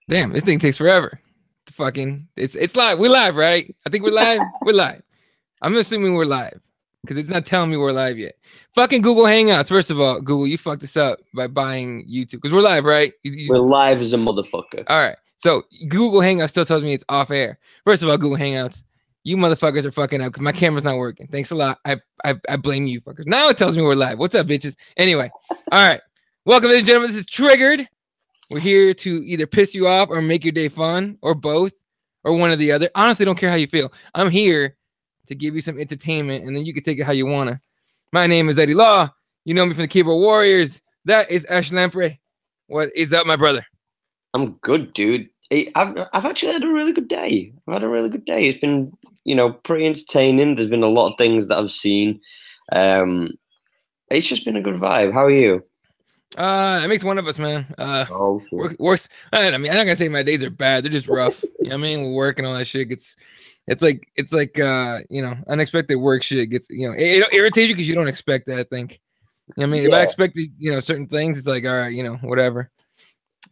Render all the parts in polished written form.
Damn, this thing takes forever. It's live. We're live, right? I think we're live. We're live. I'm assuming we're live because it's not telling me we're live yet. Fucking Google Hangouts. First of all, Google, you fucked us up by buying YouTube because we're live, right? We're live as a motherfucker. All right. So Google Hangouts still tells me it's off air. First of all, Google Hangouts, you motherfuckers are fucking up because my camera's not working. Thanks a lot. I blame you fuckers. Now it tells me we're live. What's up, bitches? Anyway, all right. Welcome, ladies and gentlemen. This is Triggered. We're here to either piss you off or make your day fun, or both, or one or the other. Honestly, don't care how you feel. I'm here to give you some entertainment, and then you can take it how you want to. My name is Eddie Law. You know me from the Keyboard Warriors. That is Ash Lamprey. What is up, my brother? I'm good, dude. I've actually had a really good day. I've had a really good day. It's been, pretty entertaining. There's been a lot of things that I've seen. It's just been a good vibe. How are you? It makes one of us, man. Sure. Worse. I mean, I'm not gonna say my days are bad. They're just rough. You know what I mean? We're working all that shit. It's like unexpected work shit gets, it irritates you because you don't expect that, I think. You know what I mean? Yeah. If I expected, certain things, it's like, all right, whatever.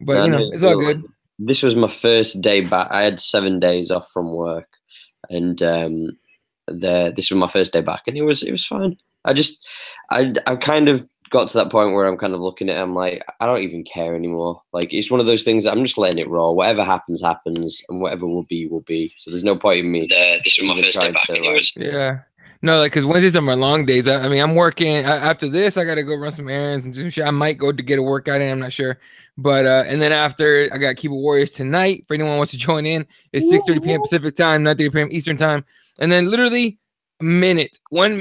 But it's all good. This was my first day back. I had 7 days off from work, and this was my first day back, and it was fine. I kind of got to that point where I'm kind of looking at it, I'm like, I don't even care anymore. Like, it's one of those things that I'm just letting it roll. Whatever happens, happens, and whatever will be, will be. So there's no point in me. This was my first day back. Yeah. No, like, because Wednesdays are my long days. I mean, I'm working. After this, I got to go run some errands and do some shit. I might go to get a workout in. I'm not sure. But, and then after, I got Keyboard Warriors tonight. For anyone who wants to join in, it's 6:30 p.m. Pacific time, 9:30 p.m. Eastern time. And then literally 1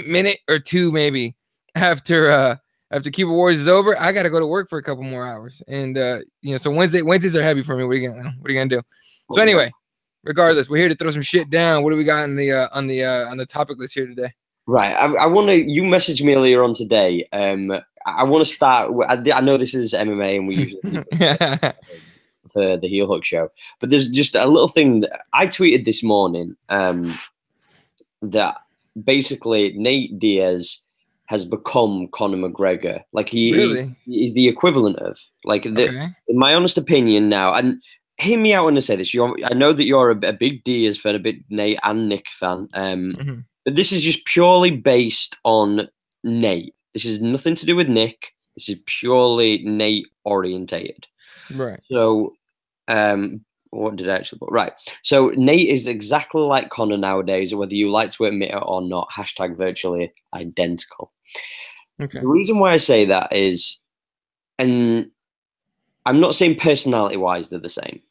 minute or two maybe after Keyboard Warriors is over, I got to go to work for a couple more hours. And, so Wednesdays are heavy for me. What are you gonna do? So anyway. Regardless, we're here to throw some shit down. What do we got on the topic list here today? Right, I want to. You messaged me earlier on today. I want to start. I know this is MMA, and we usually for the Heel Hook show, but there's just a little thing that I tweeted this morning. That basically Nate Diaz has become Conor McGregor. Like he is the equivalent of in my honest opinion now. And hear me out when I say this. I know that you're a big Diaz fan, a big Nate and Nick fan. But this is just purely based on Nate. This is nothing to do with Nick. This is purely Nate orientated. Right. So, what did I actually put? Right. So Nate is exactly like Conor nowadays, whether you like to admit it or not. # virtually identical. Okay. The reason why I say that is, and I'm not saying personality-wise they're the same,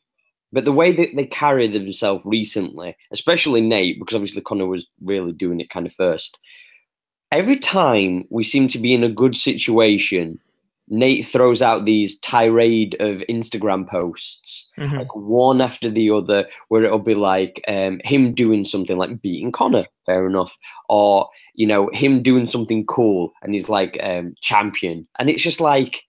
but the way that they carry themselves recently, especially Nate, because obviously Conor was really doing it kind of first. Every time we seem to be in a good situation, Nate throws out these tirade of Instagram posts, like one after the other, where it'll be like him doing something like beating Conor, fair enough, or him doing something cool, and he's like champion, and it's just like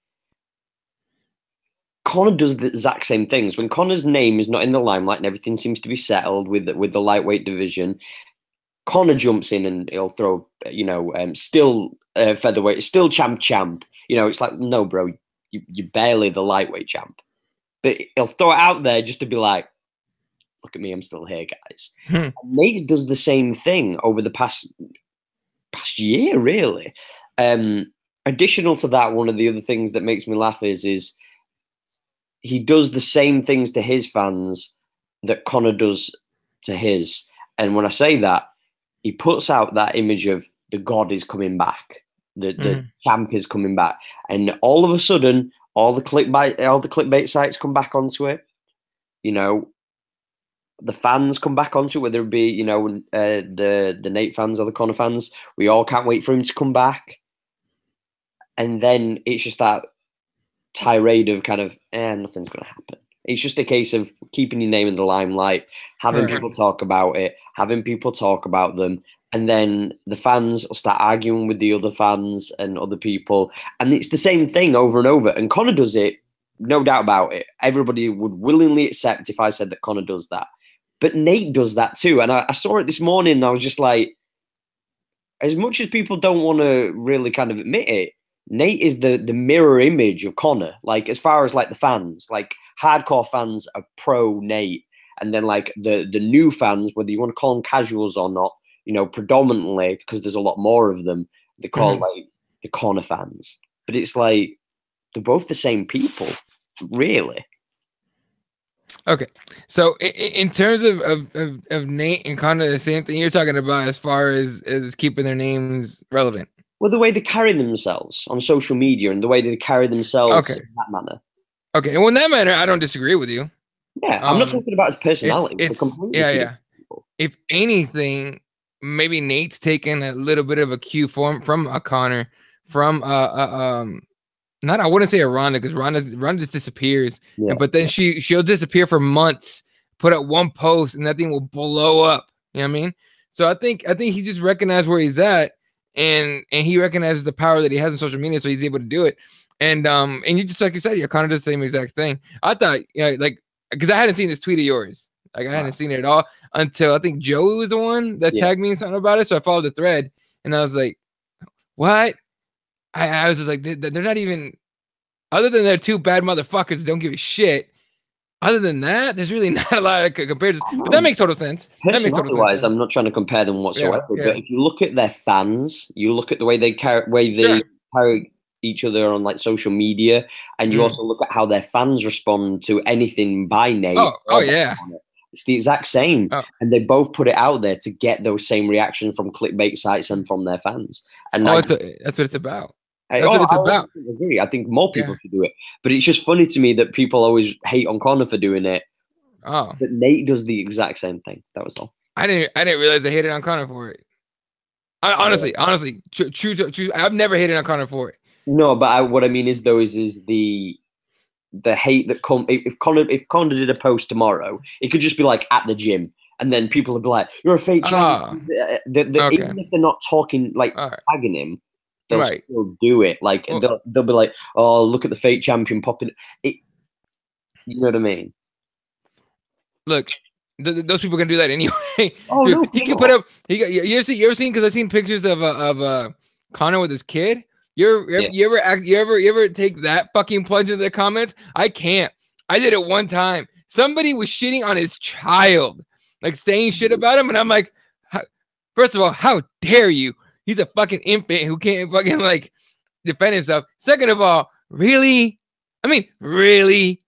Conor does the exact same things. When Conor's name is not in the limelight and everything seems to be settled with the lightweight division, Conor jumps in and he'll throw, still featherweight, still champ. It's like, no, bro, you're barely the lightweight champ. But he'll throw it out there just to be like, look at me, I'm still here, guys. Nate does the same thing over the past year, really. Additional to that, one of the other things that makes me laugh is he does the same things to his fans that Conor does to his. And when I say that, he puts out that image of the God is coming back, the champ is coming back, and all of a sudden, all the clickbait sites come back onto it. The fans come back onto it, whether it be the Nate fans or the Conor fans. We all can't wait for him to come back, and then it's just that tirade of kind of nothing's going to happen. It's just a case of keeping your name in the limelight, having people talk about it, having people talk about them, and then the fans will start arguing with the other fans and other people, and it's the same thing over and over. And Conor does it, no doubt about it. Everybody would willingly accept if I said that Conor does that, but Nate does that too. And I saw it this morning, and I was just like, as much as people don't want to really kind of admit it, Nate is the mirror image of Conor. Like, as far as like the fans, like hardcore fans are pro Nate, and then like the new fans, whether you want to call them casuals or not, you know, predominantly because there's a lot more of them, they call like the Conor fans. But it's like they're both the same people, really. Okay, so in terms of Nate and Conor, the same thing you're talking about as far as keeping their names relevant. Well, the way they carry themselves on social media and the way they carry themselves in that manner. Okay, well, in that manner, I don't disagree with you. Yeah, I'm not talking about his personality. It's yeah. If anything, maybe Nate's taken a little bit of a cue from a Conor, from not, I wouldn't say a Ronda, because Ronda just disappears. Yeah, but then she'll disappear for months, put up one post, and that thing will blow up. You know what I mean? So I think he just recognized where he's at, and he recognizes the power that he has on social media, so he's able to do it. And you just, like you said, you're kind of the same exact thing. I thought, like, because I hadn't seen this tweet of yours. Like, I hadn't seen it at all until I think Joey was the one that tagged me something about it. So I followed the thread, and I was like, what? I was just like, they're not even, other than they're two bad motherfuckers that don't give a shit. Other than that, there's really not a lot of comparisons. But that makes total sense. Personality-wise, I'm not trying to compare them whatsoever. Yeah. But if you look at their fans, you look at the way they carry each other on like social media, and you also look at how their fans respond to anything by Nate. Oh yeah. It's the exact same. And they both put it out there to get those same reactions from clickbait sites and from their fans. And that's what it's about. That's what it's about. I agree. I think more people should do it. But it's just funny to me that people always hate on Conor for doing it. Oh. But Nate does the exact same thing. That was all. I didn't realize they hated on Conor for it. Honestly, true. I've never hated on Conor for it. No, but what I mean is the hate that if Conor did a post tomorrow, it could just be like at the gym, and then people would be like, "You're a fake champion." Even if they're not talking like tagging him, they'll still do it. Like they'll be like, "Oh, look at the fake champion popping." You know what I mean? Look, those people can do that anyway. Oh, dude, no, he can put up. You ever seen? Because I've seen pictures of Conor with his kid. You ever take that fucking plunge into the comments? I can't. I did it one time. Somebody was shitting on his child, like saying shit about him, and I'm like, first of all, how dare you? He's a fucking infant who can't fucking like defend himself. Second of all, really? I mean, really?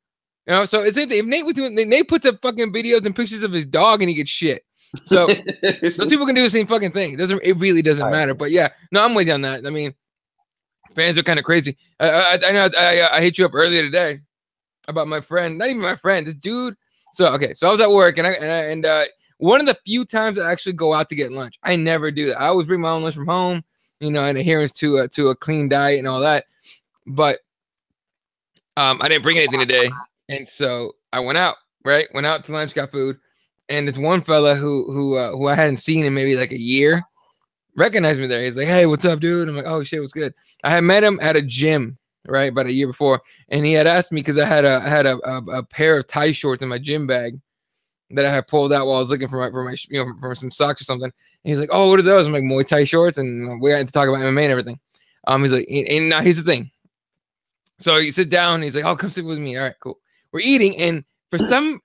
You know, so it's if Nate was doing, Nate puts up fucking videos and pictures of his dog and he gets shit. So those people can do the same fucking thing. It really doesn't matter. But yeah, no, I'm with you on that. I mean, fans are kind of crazy. I know I hit you up earlier today about my friend, not even my friend, this dude. So I was at work and one of the few times I actually go out to get lunch. I never do that. I always bring my own lunch from home, you know, in adherence to a clean diet and all that. But I didn't bring anything today, and so I went out. Right, went out to lunch, got food, and this one fella who I hadn't seen in maybe like a year recognized me there. He's like, "Hey, what's up, dude?" I'm like, "Oh shit, what's good?" I had met him at a gym, right, about a year before, and he had asked me because I had a pair of tie shorts in my gym bag that I had pulled out while I was looking for my for some socks or something. And he's like, "Oh, what are those?" I'm like, "Muay Thai shorts," and we got to talk about MMA and everything. He's like, and now here's the thing. So you sit down, and he's like, "Oh, come sit with me." All right, cool. We're eating, and for some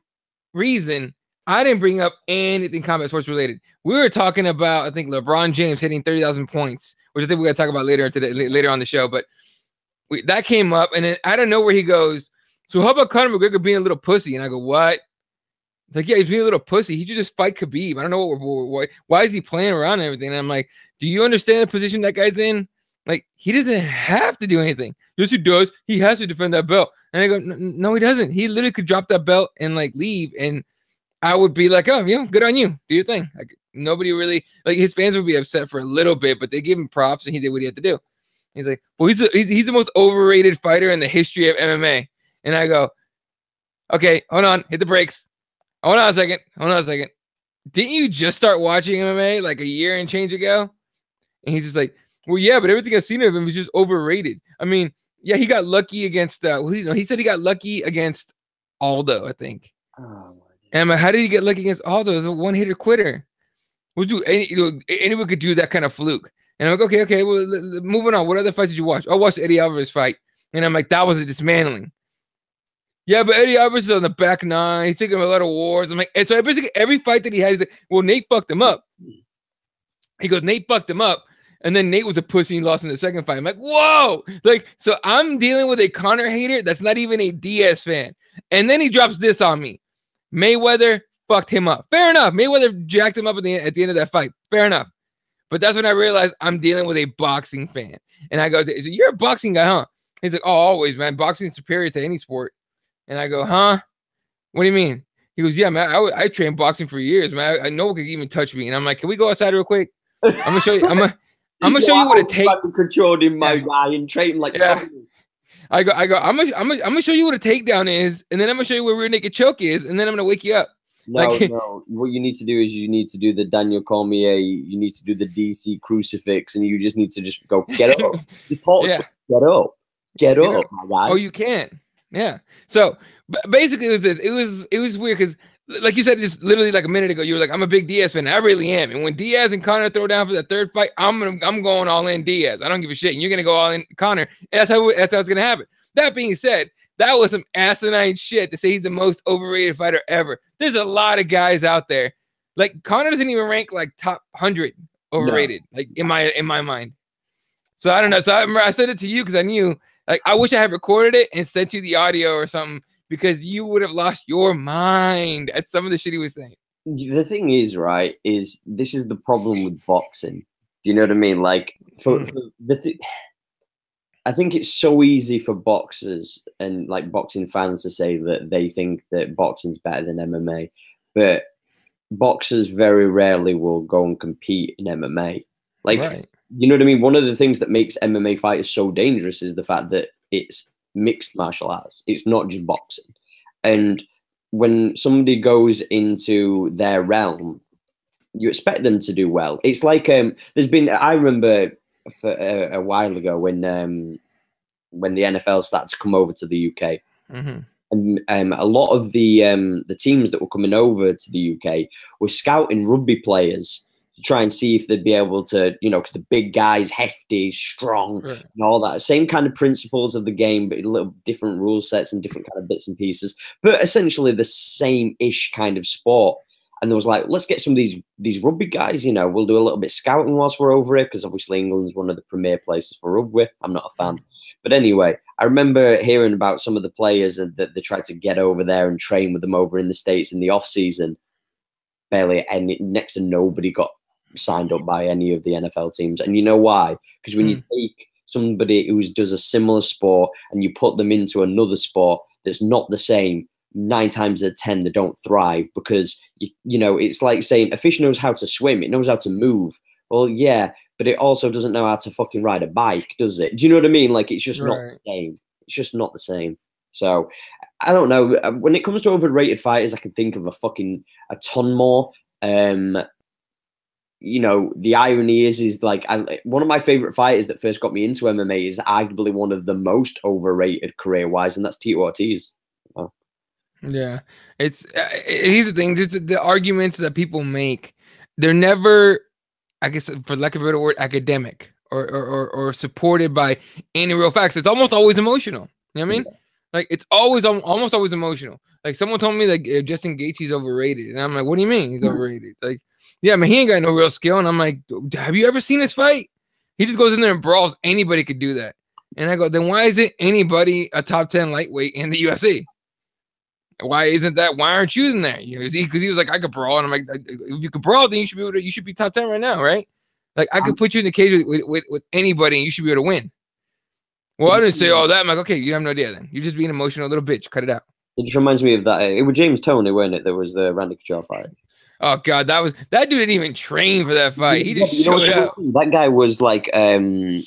reason, I didn't bring up anything combat sports related. We were talking about, I think, LeBron James hitting 30,000 points, which I think we're gonna talk about later on the show. But that came up, and then I don't know where he goes. So how about Conor McGregor being a little pussy? And I go, what? It's like, yeah, he's being a little pussy. He should just fight Khabib. I don't know why is he playing around and everything. And I'm like, do you understand the position that guy's in? Like, he doesn't have to do anything. Yes, he does. He has to defend that belt. And I go, no, he doesn't. He literally could drop that belt and like leave, and I would be like, oh, good on you. Do your thing. Like, nobody really, like, his fans would be upset for a little bit, but they give him props and he did what he had to do. He's like, well, he's the most overrated fighter in the history of MMA. And I go, okay, hold on, hit the brakes. Hold on a second. Didn't you just start watching MMA like a year and change ago? And he's just like, well, yeah, but everything I've seen of him is just overrated. I mean, yeah, he got lucky against, he said he got lucky against Aldo, I think. Oh, and I'm like, how did he get lucky against Aldo? As a one-hitter quitter. Anyone could do that kind of fluke. And I'm like, okay, well, moving on. What other fights did you watch? I watched Eddie Alvarez fight. And I'm like, that was a dismantling. Yeah, but Eddie Alvarez is on the back nine. He's taking a lot of wars. I'm like, and so basically every fight that he had, he's like, well, Nate fucked him up. He goes, Nate fucked him up. And then Nate was a pussy and lost in the second fight. I'm like, whoa. Like, so I'm dealing with a Conor hater that's not even a Diaz fan. And then he drops this on me. Mayweather fucked him up. Fair enough. Mayweather jacked him up at the end of that fight. Fair enough. But that's when I realized I'm dealing with a boxing fan. And I go, so you're a boxing guy, huh? He's like, oh, always, man. Boxing is superior to any sport. And I go, huh? What do you mean? He goes, yeah, man, I trained boxing for years, man. I no one could even touch me. And I'm like, can we go outside real quick? I'm gonna show you. I'm gonna show you what it takes. Controlling my guy and training like. Yeah. I go. I'm gonna show you what a takedown is, and then I'm gonna show you where rear naked choke is, and then I'm gonna wake you up. No. What you need to do is you need to do the Daniel Cormier. You need to do the DC crucifix, and you just need to just go get up. Just talk. Yeah. Get up, my guy. Oh, you can. Yeah. So basically, it was this. It was weird because, like you said, just literally like a minute ago, you were like, "I'm a big Diaz fan." I really am. And when Diaz and Conor throw down for the third fight, I'm going all in Diaz. I don't give a shit. And you're gonna go all in Conor. And that's how it's gonna happen. That being said, that was some asinine shit to say he's the most overrated fighter ever. There's a lot of guys out there. Like Conor doesn't even rank like top 100 overrated. No. Like in my mind. So I don't know. So I remember I said it to you because I knew. Like, I wish I had recorded it and sent you the audio or something because you would have lost your mind at some of the shit he was saying. The thing is, right, is this is the problem with boxing. Do you know what I mean? Like, for I think it's so easy for boxers and, like, boxing fans to say that they think that boxing's better than MMA. But boxers very rarely will go and compete in MMA. Like, right. You know what I mean? One of the things that makes MMA fighters so dangerous is the fact that it's mixed martial arts. It's not just boxing. And when somebody goes into their realm, you expect them to do well. It's like there's been. I remember for a while ago when the NFL started to come over to the UK, and a lot of the teams that were coming over to the UK were scouting rugby players to try and see if they'd be able to, you know, because the big guys, hefty, strong, right, and all that. Same kind of principles of the game, but a little different rule sets and different kind of bits and pieces, but essentially the same-ish kind of sport. And there was like, let's get some of these rugby guys, you know, we'll do a little bit of scouting whilst we're over here, because obviously England's one of the premier places for rugby. I'm not a fan. But anyway, I remember hearing about some of the players that they tried to get over there and train with them over in the States in the off-season. Barely next to nobody got signed up by any of the NFL teams. And you know why? Because when you take somebody who does a similar sport and you put them into another sport that's not the same, 9 times out of 10 they don't thrive, because you know, it's like saying a fish knows how to swim, it knows how to move. Well, yeah, but it also doesn't know how to fucking ride a bike, does it? Do you know what I mean? Like, it's just not the same. It's just not the same. So I don't know. When it comes to overrated fighters, I can think of a ton more. You know, the irony is like, one of my favorite fighters that first got me into MMA is arguably one of the most overrated career-wise, and that's Tito Ortiz. Oh. Yeah, here's the thing: just the arguments that people make, they're never, I guess, for lack of a better word, academic or supported by any real facts. It's almost always emotional. You know what I mean? Yeah. Like, it's almost always emotional. Like, someone told me like Justin Gaethje's overrated, and I'm like, what do you mean he's overrated? Like, yeah, man, he ain't got no real skill. And I'm like, have you ever seen his fight? He just goes in there and brawls. Anybody could do that. And I go, then why isn't anybody a top 10 lightweight in the UFC? Why isn't that? Why aren't you in there? You know, because he was like, I could brawl. And I'm like, if you could brawl, then you should be top 10 right now, right? Like, I could put you in the cage with anybody and you should be able to win. Well, I didn't say all that. I'm like, okay, you have no idea then. You're just being emotional little bitch. Cut it out. It just reminds me of that. It was James Toney, wasn't it? That was the Randy Couture fight. Oh God, that dude didn't even train for that fight. He just showed up. That guy was like a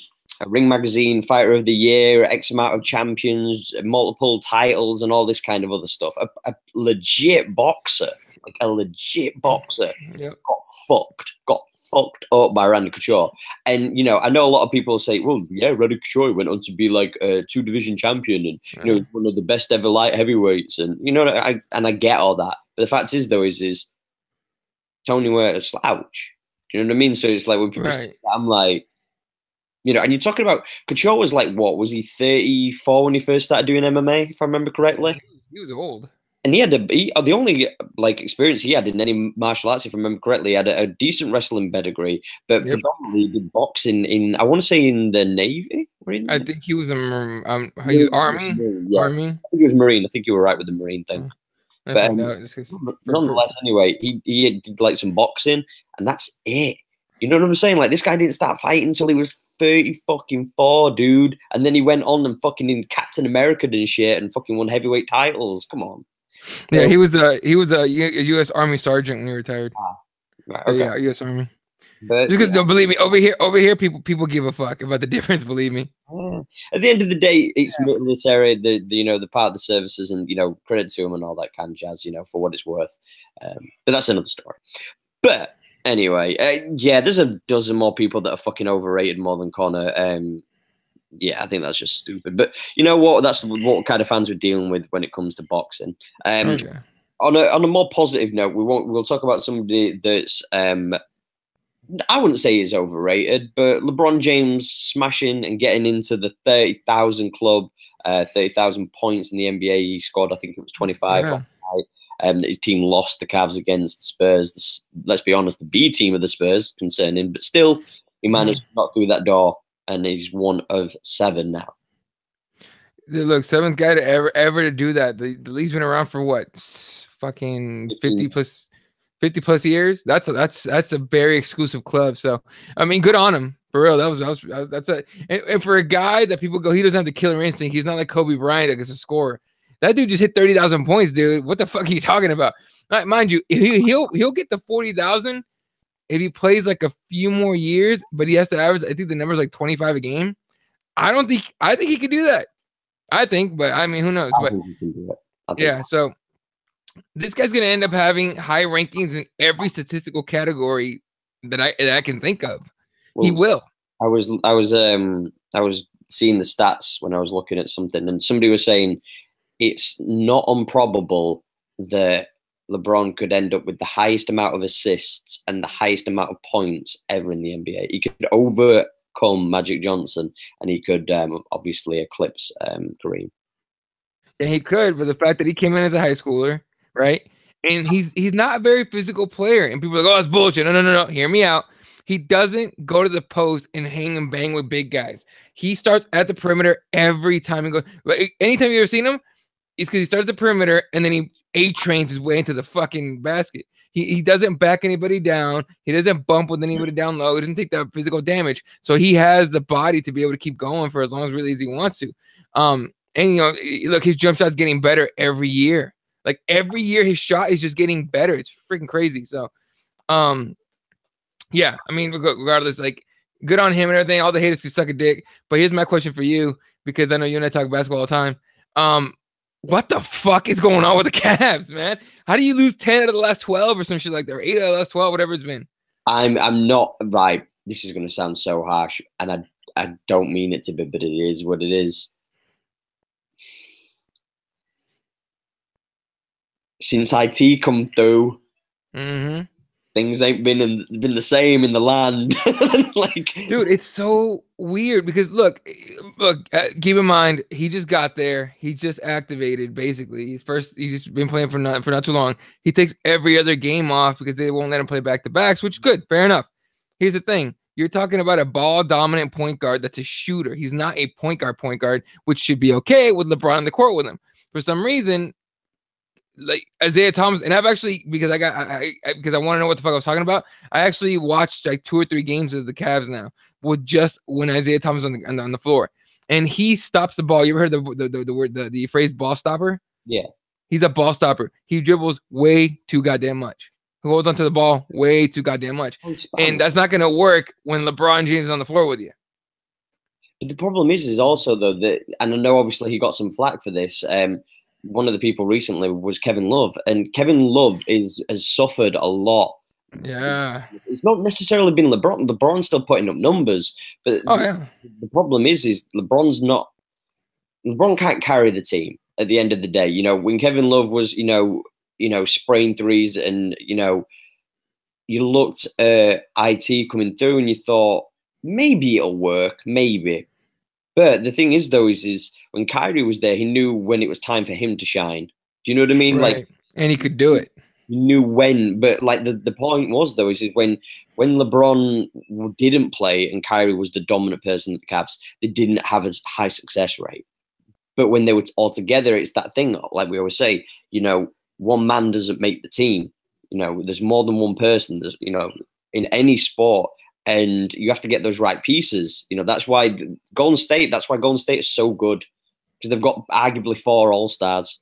Ring Magazine Fighter of the Year, X amount of champions, multiple titles, and all this kind of other stuff. A legit boxer, like a legit boxer, got fucked up by Randy Couture. And you know, I know a lot of people say, well, yeah, Randy Couture went on to be like a 2-division champion, and you know, he's one of the best ever light heavyweights, and you know, I get all that. But the fact is, though, is Tony were a slouch. Do you know what I mean? So it's like when people say that, I'm like, You know, and you're talking about Couture was like, what was he, 34 when he first started doing MMA, if I remember correctly? He was old. And he had the only like experience he had in any martial arts, if I remember correctly, he had a decent wrestling pedigree, but predominantly he did boxing in, I want to say, in the Navy. I think he was he was Army. Yeah, Army. I think he was Marine. I think you were right with the Marine thing. But nonetheless, anyway, he did like some boxing, and that's it. You know what I'm saying? Like, this guy didn't start fighting until he was 34, dude, and then he went on and fucking in Captain America and shit, and fucking won heavyweight titles. Come on. Yeah, he was a U.S. Army sergeant when he retired. Right, okay. Yeah, U.S. Army. But, just because, don't believe me, over here, people give a fuck about the difference. Believe me. At the end of the day, it's military. The part of the services, and credit to him and all that kind of jazz. For what it's worth. But that's another story. But anyway, yeah, there's a dozen more people that are fucking overrated more than Conor. Yeah, I think that's just stupid. But you know what? That's what kind of fans we're dealing with when it comes to boxing. Okay. On a more positive note, we'll talk about somebody that's I wouldn't say he's overrated, but LeBron James smashing and getting into the 30,000 club, 30,000 points in the NBA. He scored, I think it was 25 last night. His team lost the Cavs against the Spurs. Let's be honest, the B team of the Spurs, concerning, but still, he managed to knock through that door, and he's 1 of 7 now. Look, 7th guy to ever to do that. The league's been around for what, fucking 50 plus years. That's a very exclusive club. So I mean, good on him, for real. That's and for a guy that people go, he doesn't have the killer instinct. He's not like Kobe Bryant that gets a score. That dude just hit 30,000 points, dude. What the fuck are you talking about? Mind you, he'll get the 40,000 if he plays like a few more years, but he has to average, I think the number's like 25 a game. I think he could do that. But I mean, who knows? But yeah, so this guy's gonna end up having high rankings in every statistical category that I can think of. Well, he will. I was seeing the stats when I was looking at something, and somebody was saying it's not improbable that LeBron could end up with the highest amount of assists and the highest amount of points ever in the NBA. He could overcome Magic Johnson, and he could obviously eclipse Kareem. Yeah, he could, but the fact that he came in as a high schooler, right? And he's not a very physical player, and people are like, "Oh, that's bullshit." No. Hear me out. He doesn't go to the post and hang and bang with big guys. He starts at the perimeter every time he goes. Anytime you've ever seen him, it's because he starts at the perimeter and then he A-trains his way into the fucking basket. He doesn't back anybody down. He doesn't bump with anybody down low. He doesn't take that physical damage. So he has the body to be able to keep going for as long as really as he wants to. And look, his jump shot's getting better every year. Like every year, his shot is just getting better. It's freaking crazy. So, yeah, I mean, regardless, like, good on him and everything. All the haters can suck a dick. But here's my question for you, because I know you and I talk basketball all the time. What the fuck is going on with the Cavs, man? How do you lose 10 out of the last 12 or some shit like that, or 8 out of the last 12, whatever it's been? I'm not right. This is going to sound so harsh, and I don't mean it to be, but it is what it is. Since IT come through, things ain't been the same in the land. Like, dude, it's so weird because look, keep in mind, he just got there. He just activated, basically. He's just been playing for not too long. He takes every other game off because they won't let him play back-to-backs, which is good, fair enough. Here's the thing. You're talking about a ball-dominant point guard that's a shooter. He's not a point guard, which should be okay with LeBron on the court with him. For some reason, like Isaiah Thomas, and I've actually, because I want to know what the fuck I was talking about, I actually watched like 2 or 3 games of the Cavs now with just when Isaiah Thomas on the floor, and he stops the ball. You ever heard the word the phrase ball stopper? Yeah, he's a ball stopper. He dribbles way too goddamn much. He holds onto the ball way too goddamn much, and that's not gonna work when LeBron James is on the floor with you. But the problem is also though that, and I know obviously he got some flack for this. One of the people recently was Kevin Love, and Kevin Love has suffered a lot. Yeah, it's not necessarily been LeBron. LeBron's still putting up numbers, but the problem is LeBron can't carry the team at the end of the day. You know, when Kevin Love was, spraying threes, and you looked at IT coming through, and you thought, maybe it'll work, maybe. But the thing is, though, is when Kyrie was there, he knew when it was time for him to shine. Do you know what I mean? Like, Right. And he could do it. he knew when. But like the point was, though, is when LeBron didn't play and Kyrie was the dominant person at the Cavs, they didn't have as high success rate. But when they were all together, it's that thing, like we always say, one man doesn't make the team. There's more than one person. There's, in any sport, and you have to get those right pieces. That's why Golden State. That's why Golden State is so good, because they've got arguably 4 All-Stars.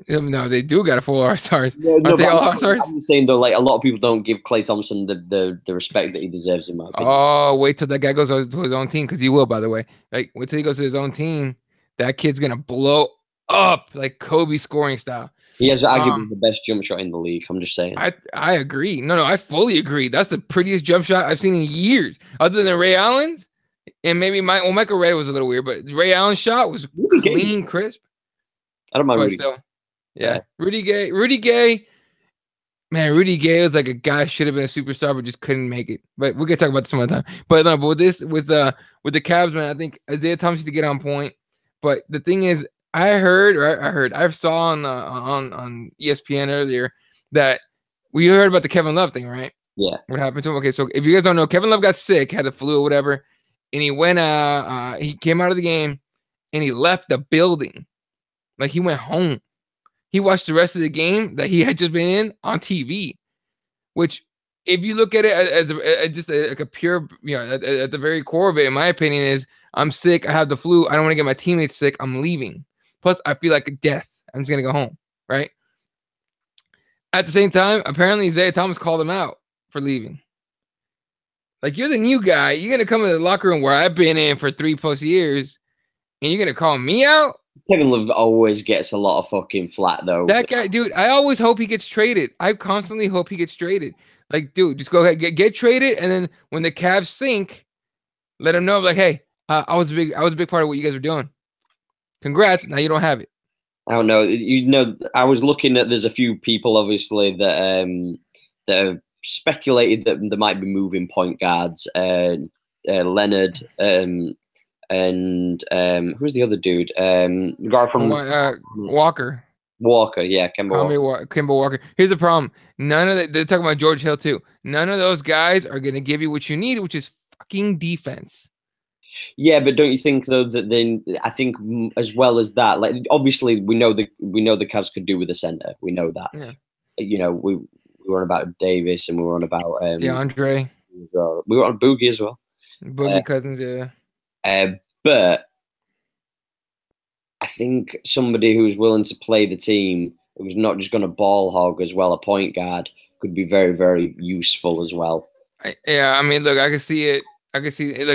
No, they do got a full All-Stars. No, Aren't they all All-Stars? I'm saying though, like a lot of people don't give Klay Thompson the respect that he deserves, in my opinion. Oh, wait till that guy goes to his own team, because he will, by the way. Like, wait till he goes to his own team. That kid's gonna blow up like Kobe scoring style. He has arguably the best jump shot in the league. I'm just saying. I agree. No, I fully agree. That's the prettiest jump shot I've seen in years, other than Ray Allen's, and maybe Michael Red was a little weird, but Ray Allen's shot was clean, crisp. I don't mind Rudy. Still, yeah, Rudy Gay. Man, Rudy Gay was like a guy should have been a superstar, but just couldn't make it. But we're gonna talk about this some other time. But no, but with the Cavs, man, I think Isaiah Thomas needs to get on point. But the thing is, I saw on ESPN earlier that we heard about the Kevin Love thing, right? Yeah. What happened to him? Okay, so if you guys don't know, Kevin Love got sick, had the flu or whatever, and he went he came out of the game and he left the building. Like, he went home. He watched the rest of the game that he had just been in on TV, which, if you look at it as just like a pure, at the very core of it, in my opinion, is I'm sick, I have the flu, I don't want to get my teammates sick, I'm leaving. Plus, I feel like death. I'm just going to go home, right? At the same time, apparently, Isaiah Thomas called him out for leaving. Like, you're the new guy. You're going to come into the locker room where I've been in for 3+ years, and you're going to call me out? Kevin Love always gets a lot of fucking flat, though. That guy, dude, I always hope he gets traded. I constantly hope he gets traded. Like, dude, just go ahead, get traded, and then when the Cavs sink, let him know, like, hey, I was a big part of what you guys were doing. Congrats. Now you don't have it. I don't know. I was looking at, there's a few people, obviously, that have speculated that there might be moving point guards. Leonard, and who's the other dude? The guy from Walker. Walker, yeah, Kemba Walker. Here's the problem. None of they're talking about George Hill too. None of those guys are gonna give you what you need, which is fucking defense. Yeah, but don't you think though that then I think as well as that, like obviously we know the Cavs could do with a center. We know that. Yeah. We were on about Davis and we were on about DeAndre. We were on Boogie as well. Boogie Cousins, yeah. But I think somebody who's willing to play the team, who's not just going to ball hog as well, a point guard, could be very, very useful as well. I mean, look, I can see it. Look,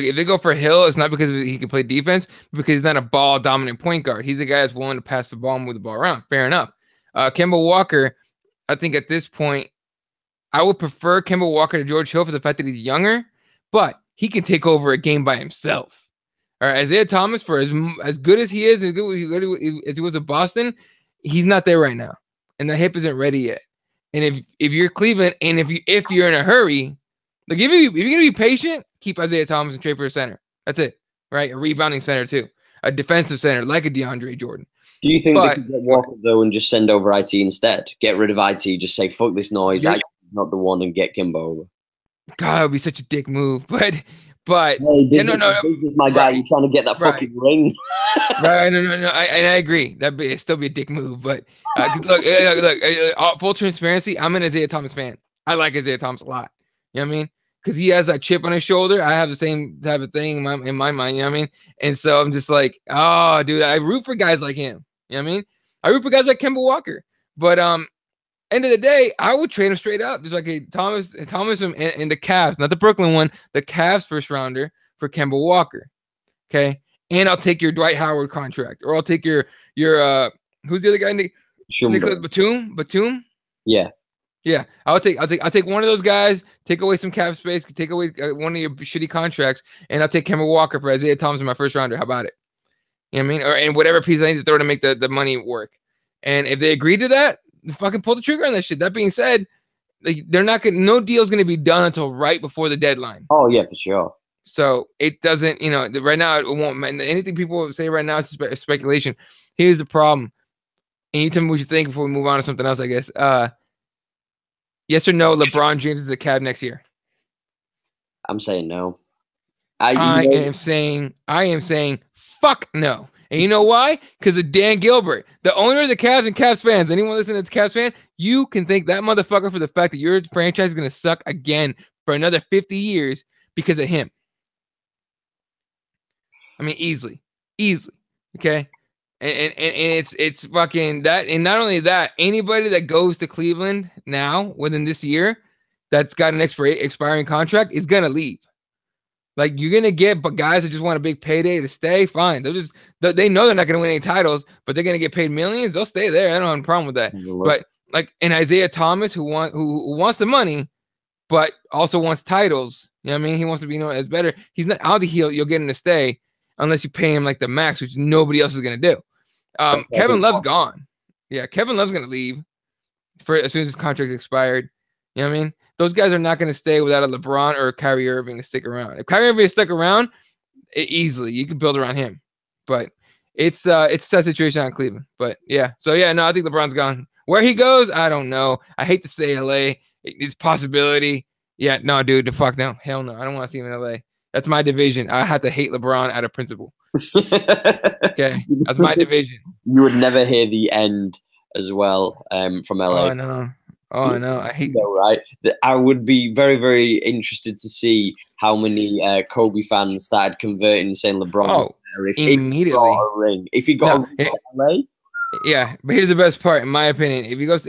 if they go for Hill, it's not because he can play defense, but because he's not a ball-dominant point guard. He's a guy that's willing to pass the ball and move the ball around. Fair enough. Kemba Walker, I think at this point, I would prefer Kemba Walker to George Hill for the fact that he's younger, but he can take over a game by himself. All right, Isaiah Thomas, for as good as he is, as he was at Boston, he's not there right now, and the hip isn't ready yet. And if you're Cleveland, and if you're in a hurry, like if you're gonna be patient, keep Isaiah Thomas and trade for a center. That's it, right? A rebounding center too, a defensive center like a DeAndre Jordan. Do you think they could get Walker though and just send over IT instead? Get rid of IT, just say fuck this noise. IT's not the one, and get Kimbo over. God, it would be such a dick move, but hey, this is my guy. You're trying to get that fucking ring. Right? No. I agree. It'd still be a dick move, but look. Full transparency, I'm an Isaiah Thomas fan. I like Isaiah Thomas a lot. You know what I mean? Because he has that chip on his shoulder. I have the same type of thing in my mind. You know what I mean? And so I'm just like, oh, dude, I root for guys like him. You know what I mean? I root for guys like Kemba Walker. But end of the day, I would trade him straight up. It's like a Thomas and the Cavs, not the Brooklyn one, the Cavs first rounder for Kemba Walker. Okay. And I'll take your Dwight Howard contract, or I'll take your who's the other guy? Nicholas Batum. Yeah. Yeah. I'll take one of those guys, take away some cap space, take away one of your shitty contracts, and I'll take Kemba Walker for Isaiah Thomas in my first rounder. How about it? You know what I mean? And whatever piece I need to throw to make the money work. And if they agree to that, fucking pull the trigger on that shit. That being said, like, no deal's gonna be done until right before the deadline. Oh yeah, for sure. So it doesn't, right now it won't. Anything people say right now is speculation. Here's the problem, and you tell me what you think before we move on to something else. I guess. Yes or no? LeBron James is the Cavs next year. I'm saying no. I am saying fuck no. And you know why? Because of Dan Gilbert, the owner of the Cavs and Cavs fans. Anyone listening to Cavs fan, you can thank that motherfucker for the fact that your franchise is going to suck again for another 50 years because of him. I mean, easily. Okay. And it's fucking that. And not only that, anybody that goes to Cleveland now within this year that's got an expiring contract is going to leave. Like, you're gonna get guys that just want a big payday to stay. Fine, they know they're not gonna win any titles, but they're gonna get paid millions. They'll stay there. I don't have a problem with that. But like an Isaiah Thomas who wants the money, but also wants titles. You know what I mean? He wants to be known as better. He's not. I don't think you'll get him to stay unless you pay him like the max, which nobody else is gonna do. Kevin Love's gone. Yeah, Kevin Love's gonna leave as soon as his contract's expired. You know what I mean? Those guys are not going to stay without a LeBron or a Kyrie Irving to stick around. If Kyrie Irving stuck around, easily you can build around him. But it's a sad situation on Cleveland. But yeah, so yeah, no, I think LeBron's gone. Where he goes, I don't know. I hate to say LA. It's possibility. Yeah, no, dude, the fuck no, hell no. I don't want to see him in LA. That's my division. I have to hate LeBron out of principle. Okay, that's my division. You would never hear the end as well from LA. Oh no. Oh no, I hate that. Right, I would be very, very interested to see how many Kobe fans started converting, saying LeBron. Immediately. If he got a ring to LA. Yeah, but here's the best part, in my opinion. If he goes,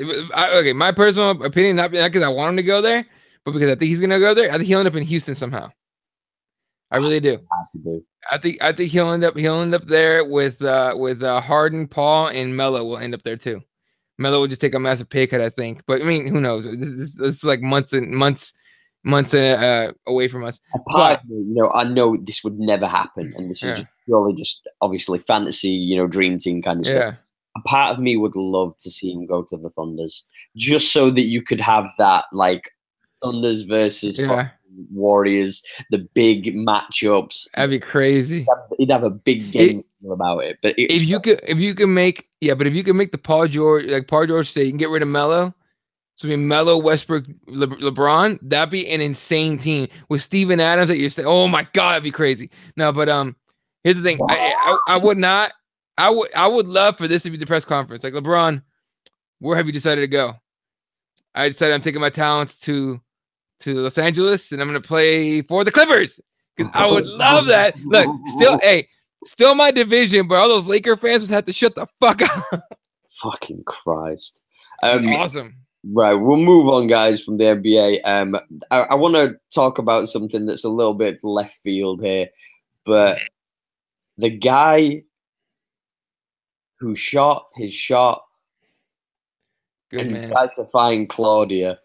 my personal opinion, not because I want him to go there, but because I think he's gonna go there. I think he'll end up in Houston somehow. I really do. I think he'll end up there with Harden, Paul, and Melo will end up there too. Melo will just take a massive pay cut, I think. But I mean, who knows? This is like months away from us. Apart from me, I know this would never happen, and this is just purely just obviously fantasy, dream team kind of stuff. A part of me would love to see him go to the Thunders, just so that you could have that like Thunders versus Warriors, the big matchups. That'd be crazy. He'd have a big game about it. But if you could make the Paul George stay, you can get rid of Melo. So I mean, Melo, Westbrook, LeBron, that'd be an insane team with Steven Adams at your state. Oh my god, that'd be crazy. No, but here's the thing. I would not. I would love for this to be the press conference. Like, LeBron, where have you decided to go? I decided I'm taking my talents to Los Angeles, and I'm going to play for the Clippers because I would love that. Look, still my division, but all those Laker fans would have to shut the fuck up. Fucking Christ. Awesome. Right, we'll move on, guys, from the NBA. I want to talk about something that's a little bit left field here, but the guy who shot his shot tried to find Claudia.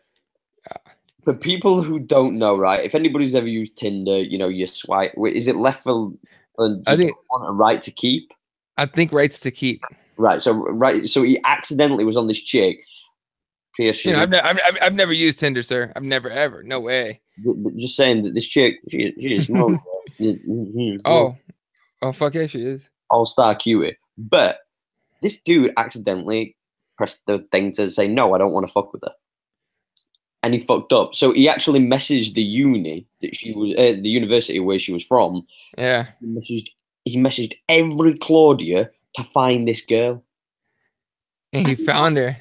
For people who don't know, right, if anybody's ever used Tinder, you swipe. Is it left for? I think want a right to keep. I think rights to keep. Right. So he accidentally was on this chick. I've never used Tinder, sir. I've never ever. No way. Just saying that this chick, she is oh, fuck yeah, she is. All-star cutie. But this dude accidentally pressed the thing to say no, I don't want to fuck with her. And he fucked up. So he actually messaged the uni that she was, the university where she was from. Yeah. He messaged every Claudia to find this girl. And he found her.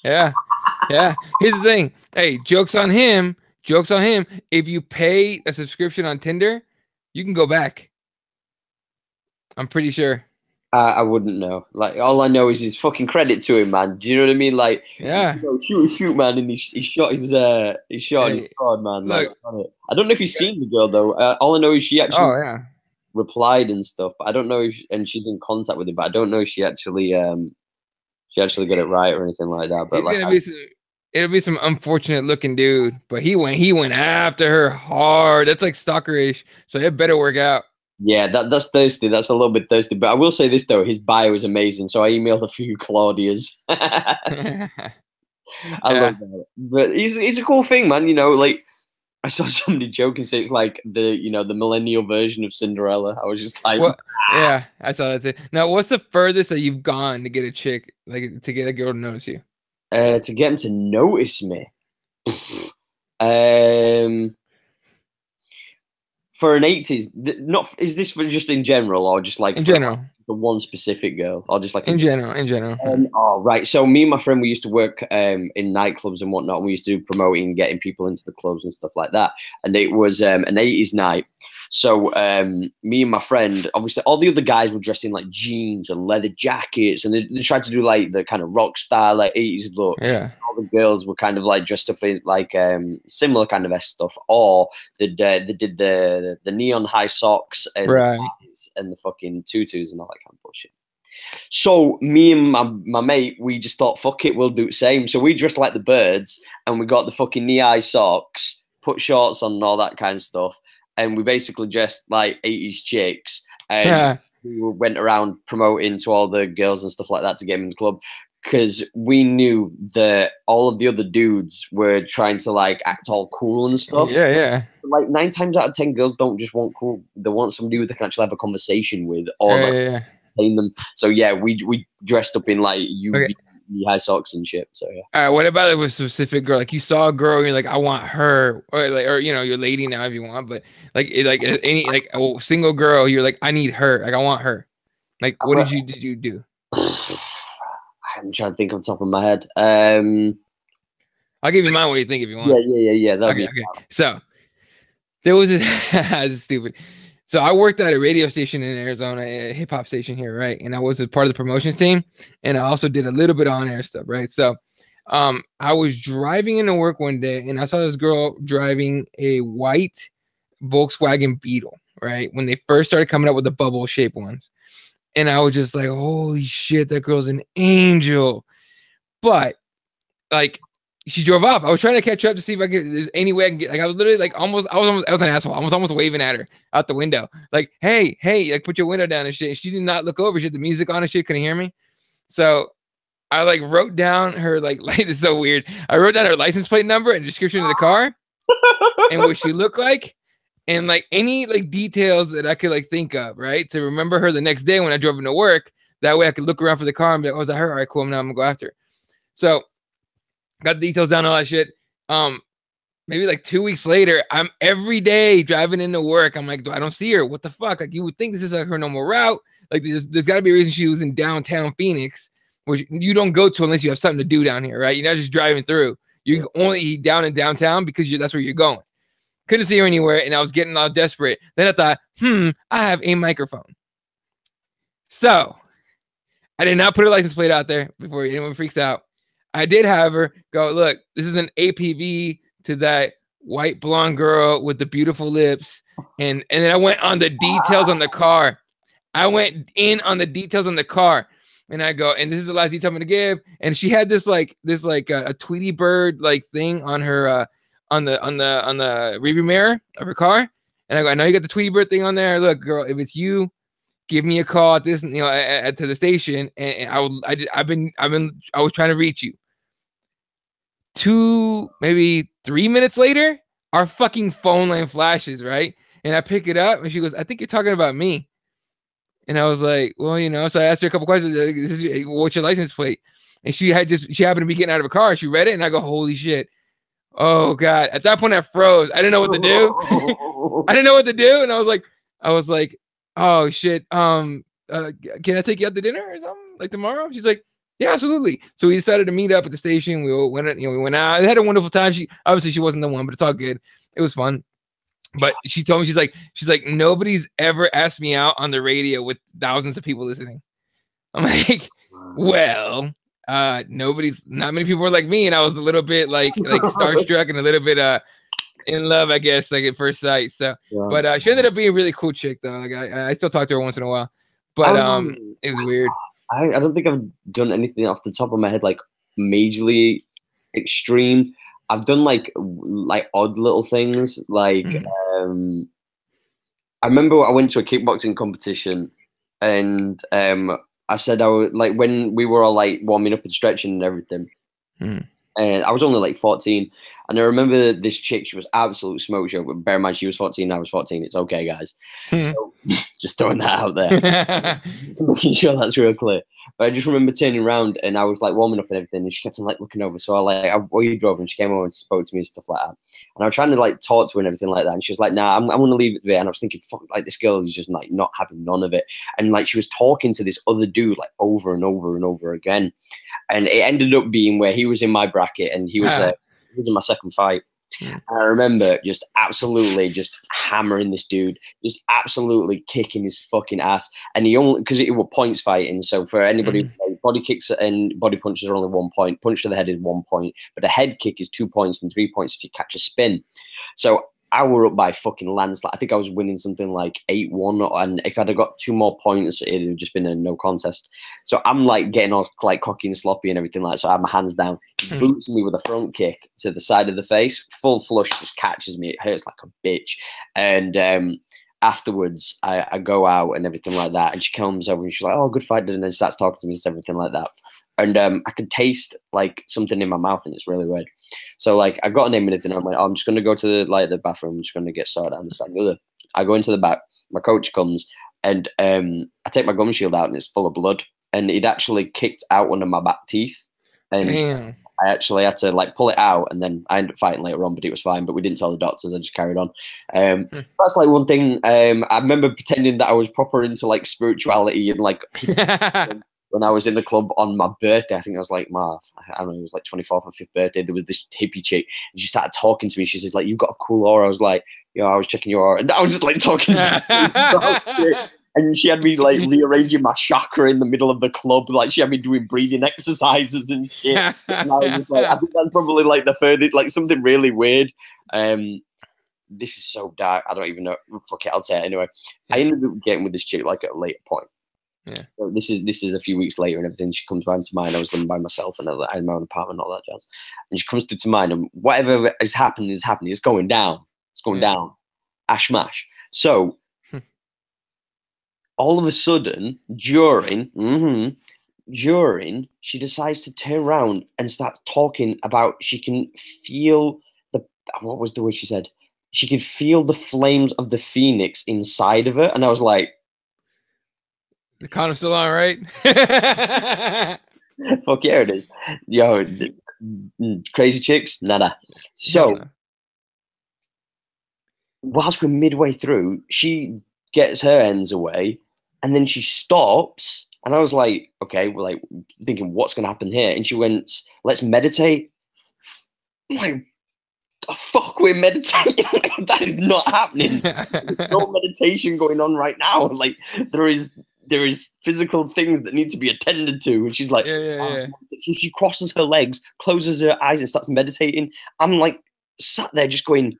Yeah. Yeah. Here's the thing. Hey, joke's on him. If you pay a subscription on Tinder, you can go back. I'm pretty sure. I wouldn't know. Like, all I know is his fucking credit to him, man. Do you know what I mean? Like, yeah, shoot, man, and he shot his squad, man. Like, I don't know if you've seen the girl though. All I know is she actually replied and stuff, but I don't know and she's in contact with him. But I don't know if she actually got it right or anything like that. But it'll be some unfortunate looking dude. But he went after her hard. That's like stalkerish. So it better work out. Yeah, that's thirsty. That's a little bit thirsty. But I will say this, though. His bio is amazing. So I emailed a few Claudias. I love that. But it's a cool thing, man. Like, I saw somebody joking say it's like the millennial version of Cinderella. I was just like, What? Yeah, I saw that too. Now, what's the furthest that you've gone to get a chick, like to get a girl to notice you? to get them to notice me. Um, for an 80s, not is this for just in general or just like In for general. the one specific girl or just like In general, in general. oh right. So me and my friend we used to work in nightclubs and whatnot, and we used to do promoting, getting people into the clubs and stuff like that. And it was an 80s night. So me and my friend, obviously all the other guys were dressed in like jeans and leather jackets, and they tried to do like the kind of rock style like 80s look. Yeah. All the girls were kind of like dressed up in like similar kind of S stuff, or they did the neon high socks and Right. and the fucking tutus and all that kind of bullshit. So me and my mate, we just thought, fuck it, we'll do the same. So we dressed like the birds, and we got the fucking knee-high socks, put shorts on and all that kind of stuff, and we basically dressed like 80s chicks, and Yeah. we went around promoting to all the girls and stuff like that to get them in the club, because we knew that all of the other dudes were trying to like act all cool and stuff. Yeah, yeah. Like 9 times out of 10, girls don't just want cool; they want somebody who they can actually have a conversation with, or like, Yeah. them. So yeah, we dressed up in like UV high socks and shit. So yeah. All right. What about a specific girl? Like you saw a girl, and you're like, I want her, or like, or your lady now if you want, but like any like a single girl, you're like, I need her. Like I want her. Like what did you do? I'm trying to think off the top of my head. I'll give you mine. What you think if you want? Yeah. Okay. So there was this stupid. So I worked at a radio station in Arizona, a hip hop station here, right? And I was a part of the promotions team, and I also did a little bit of on air stuff, right? So, I was driving into work one day, and I saw this girl driving a white Volkswagen Beetle, right? When they first started coming up with the bubble shaped ones, and I was just like, "Holy shit, that girl's an angel!" But like, she drove up. I was trying to catch up to see if there's any way I can get, like, I was literally like I was an asshole. I was almost waving at her out the window. Like, hey, like put your window down and shit. And she did not look over. She had the music on and shit, couldn't hear me. So I like wrote down her like this is so weird. I wrote down her license plate number and description of the car and what she looked like. And like any like details that I could like think of, right? To remember her the next day when I drove into work. That way I could look around for the car and be like, oh, is that her? All right, cool. Now I'm gonna go after her. So got the details down, all that shit. Maybe like 2 weeks later, I'm every day driving into work. I'm like, I don't see her. What the fuck? Like, you would think this is like her normal route. Like, there's got to be a reason she was in downtown Phoenix, which you don't go to unless you have something to do down here, right? You're not just driving through. You're only down in downtown because that's where you're going. Couldn't see her anywhere, and I was getting all desperate. Then I thought, I have a microphone. So I did not put a license plate out there before anyone freaks out. I did have her go, look, this is an APV to that white blonde girl with the beautiful lips. And then I went on the details on the car. I went in on the details on the car. And I go, and this is the last detail I'm gonna give. And she had this a Tweety bird like thing on her on the rearview mirror of her car. And I go, I know you got the Tweety bird thing on there. Look, girl, if it's you, give me a call at this, to the station. And I was trying to reach you. 2, maybe 3 minutes later, our fucking phone line flashes, right? And I pick it up, and she goes, I think you're talking about me. And I was like, well, so I asked her a couple questions. What's your license plate? And she happened to be getting out of a car. She read it, and I go, holy shit. Oh, God. At that point, I froze. I didn't know what to do. And I was like, oh, shit. Can I take you out to dinner or something? Like tomorrow? She's like, yeah, absolutely. So we decided to meet up at the station. We went out. I had a wonderful time. She wasn't the one, but it's all good. It was fun. But she told me, she's like, nobody's ever asked me out on the radio with thousands of people listening. I'm like, well, not many people were like me, and I was a little bit like starstruck and a little bit in love, I guess, like at first sight. So, yeah. But she ended up being a really cool chick, though. Like I still talk to her once in a while, but it was weird. I don't think I've done anything off the top of my head like majorly extreme. I've done like odd little things. Like I remember I went to a kickboxing competition, and I said I would, like, when we were all like warming up and stretching and everything, and I was only like 14, And I remember this chick, she was absolute smoke show, but bear in mind, she was 14, I was 14. It's okay, guys. So, just throwing that out there. Making sure that's real clear. But I just remember turning around and I was like warming up and everything, and she kept on like looking over. So we drove, and she came over and spoke to me and stuff like that. And I was trying to like talk to her and everything like that. And she was like, "Nah, I'm going to leave it there." And I was thinking, "Fuck, like this girl is just like not having none of it." And like she was talking to this other dude like over and over and over again. And it ended up being where he was in my bracket and he was in my second fight. And I remember just absolutely just hammering this dude, just absolutely kicking his fucking ass. And he only, because it was points fighting. So for anybody, like, body kicks and body punches are only 1 point. Punch to the head is 1 point, but a head kick is 2 points and 3 points if you catch a spin. So I were up by fucking landslide. I think I was winning something like 8-1, and if I'd have got 2 more points, it'd have just been a no contest. So I'm like getting all like cocky and sloppy and everything like that. So I have my hands down. He boots me with a front kick to the side of the face, full flush, just catches me. It hurts like a bitch. And afterwards, I go out and everything like that. And she comes over and she's like, "Oh, good fight," and then she starts talking to me and everything like that. And I could taste like something in my mouth, and it's really weird. So like I got a name and everything. I'm like, "Oh, I'm just gonna go to the bathroom. I'm just gonna get sorted out and this, that, and the other." I go into the back. My coach comes, and I take my gum shield out, and it's full of blood. And it actually kicked out one of my back teeth, and Damn. I actually had to like pull it out. And then I ended up fighting later on, but it was fine. But we didn't tell the doctors. I just carried on. That's like one thing. I remember pretending that I was proper into like spirituality and like. When I was in the club on my birthday, I think I was like, I don't know, it was like 24th or 5th birthday. There was this hippie chick, and she started talking to me. She says, like, "You've got a cool aura." I was like, "Yo, I was checking your aura." And I was just like talking about shit. And she had me like rearranging my chakra in the middle of the club. Like she had me doing breathing exercises and shit. And I was just like, I think that's probably like the furthest, like something really weird. This is so dark. I don't even know. Fuck it, I'll say it anyway. I ended up getting with this chick like at a later point. Yeah. So this is a few weeks later and everything. She comes round to mine. I was living by myself and I had my own apartment and all that jazz. And she comes to mine, and whatever is happening is happening. It's going down. It's going down. Ash mash. So all of a sudden, during, she decides to turn around and starts talking about she can feel what was the word she said? She could feel the flames of the phoenix inside of her. And I was like, the condom's still on, right? Fuck yeah, it is. Yo, crazy chicks, nada. So, whilst we're midway through, she gets her ends away, and then she stops, and I was like, okay, we're like thinking, what's going to happen here? And she went, "Let's meditate." I'm like, the fuck, we're meditating? That is not happening. There's no meditation going on right now. Like there is physical things that need to be attended to. And she's like, So she crosses her legs, closes her eyes, and starts meditating. I'm like sat there just going,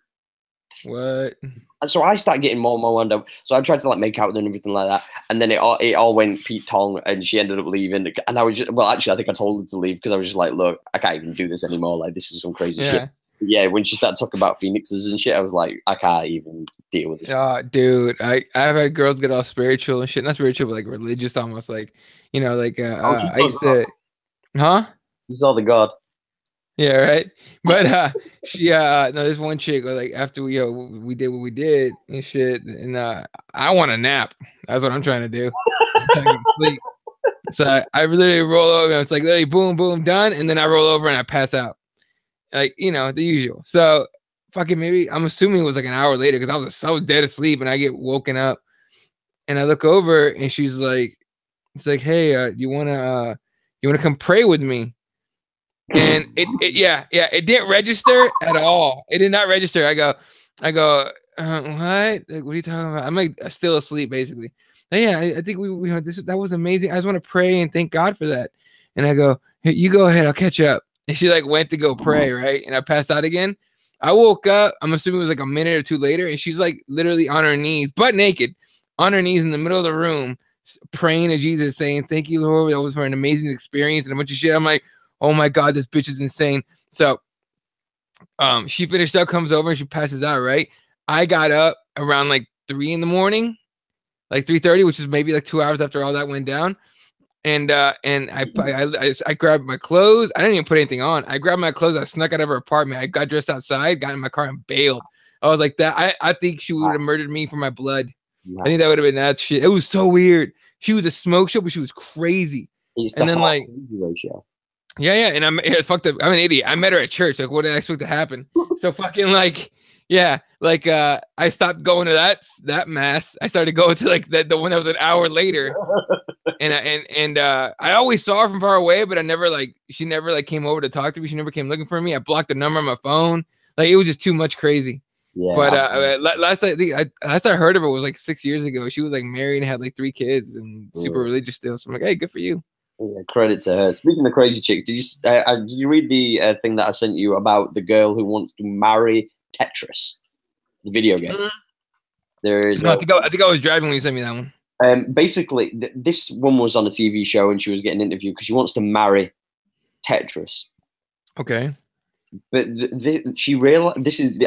what? And so I start getting more and more wound up. So I tried to like make out with her and everything like that. And then it all went Pete Tong, and she ended up leaving. And I was just, well, actually, I think I told her to leave because I was just like, look, I can't even do this anymore. Like, this is some crazy shit. Yeah, when she started talking about phoenixes and shit, I was like, I can't even deal with this. Dude, I've had girls get all spiritual and shit. Not spiritual, but like religious, almost like, you know, like I used to, She saw the God. Yeah, right. But she no, there's one chick like after we did what we did and shit, and I want a nap. That's what I'm trying to do. I'm trying to get to sleep. So I literally roll over, and it's like literally boom, boom, done, and then I roll over and I pass out. Like, you know, the usual. So fucking maybe I'm assuming it was like an hour later because I was dead asleep, and I get woken up, and I look over, and she's like, it's like, "Hey, you wanna come pray with me?" And it didn't register at all. It did not register. I go, what? Like, what are you talking about? I'm like still asleep basically. And yeah, I think we had this. That was amazing. I just want to pray and thank God for that. And I go, "Hey, you go ahead. I'll catch up." And she like went to go pray, right? And I passed out again. I woke up. I'm assuming it was like a minute or two later, and she's like literally on her knees, butt naked, on her knees in the middle of the room, praying to Jesus, saying, "Thank you, Lord. That was for an amazing experience," and a bunch of shit. I'm like, oh my God, this bitch is insane. So she finished up, comes over, and she passes out, right? I got up around like 3 in the morning, like 3:30, which is maybe like 2 hours after all that went down. and I grabbed my clothes. I didn't even put anything on. I grabbed my clothes. I snuck out of her apartment. I got dressed outside, got in my car, and bailed. I was like that. I think she would have murdered me for my blood. I think that would have been that shit. It was so weird. She was a smoke show, but she was crazy. It's and the then like ratio. Yeah, and I'm fucked up. I'm an idiot. I met her at church. Like, what did I expect to happen? So fucking like, yeah, like I stopped going to that mass. I started going to like the one that was an hour later, and I always saw her from far away, but she never like came over to talk to me. She never came looking for me. I blocked the number on my phone. Like it was just too much crazy. Yeah. But last I heard of her was like 6 years ago. She was like married and had like 3 kids and super religious still. So I'm like, hey, good for you. Yeah, credit to her. Speaking of crazy chicks, did you read the thing that I sent you about the girl who wants to marry Tetris, the video game? Mm-hmm. There is. No, I think I was driving when you sent me that one. Basically, this one was on a TV show and she was getting interviewed because she wants to marry Tetris. Okay. But she realized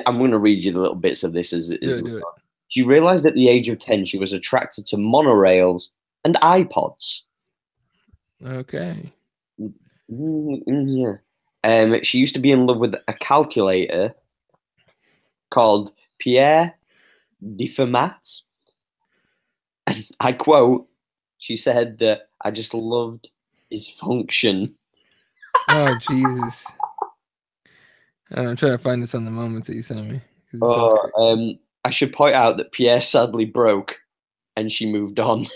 I'm going to read you the little bits of this as do it. She realized at the age of 10 she was attracted to monorails and iPods. Okay. Yeah. She used to be in love with a calculator called Pierre de Fermat. And I quote, she said that I just loved his function. Oh, Jesus. I'm trying to find this on the moment that you sent me. I should point out that Pierre sadly broke and she moved on.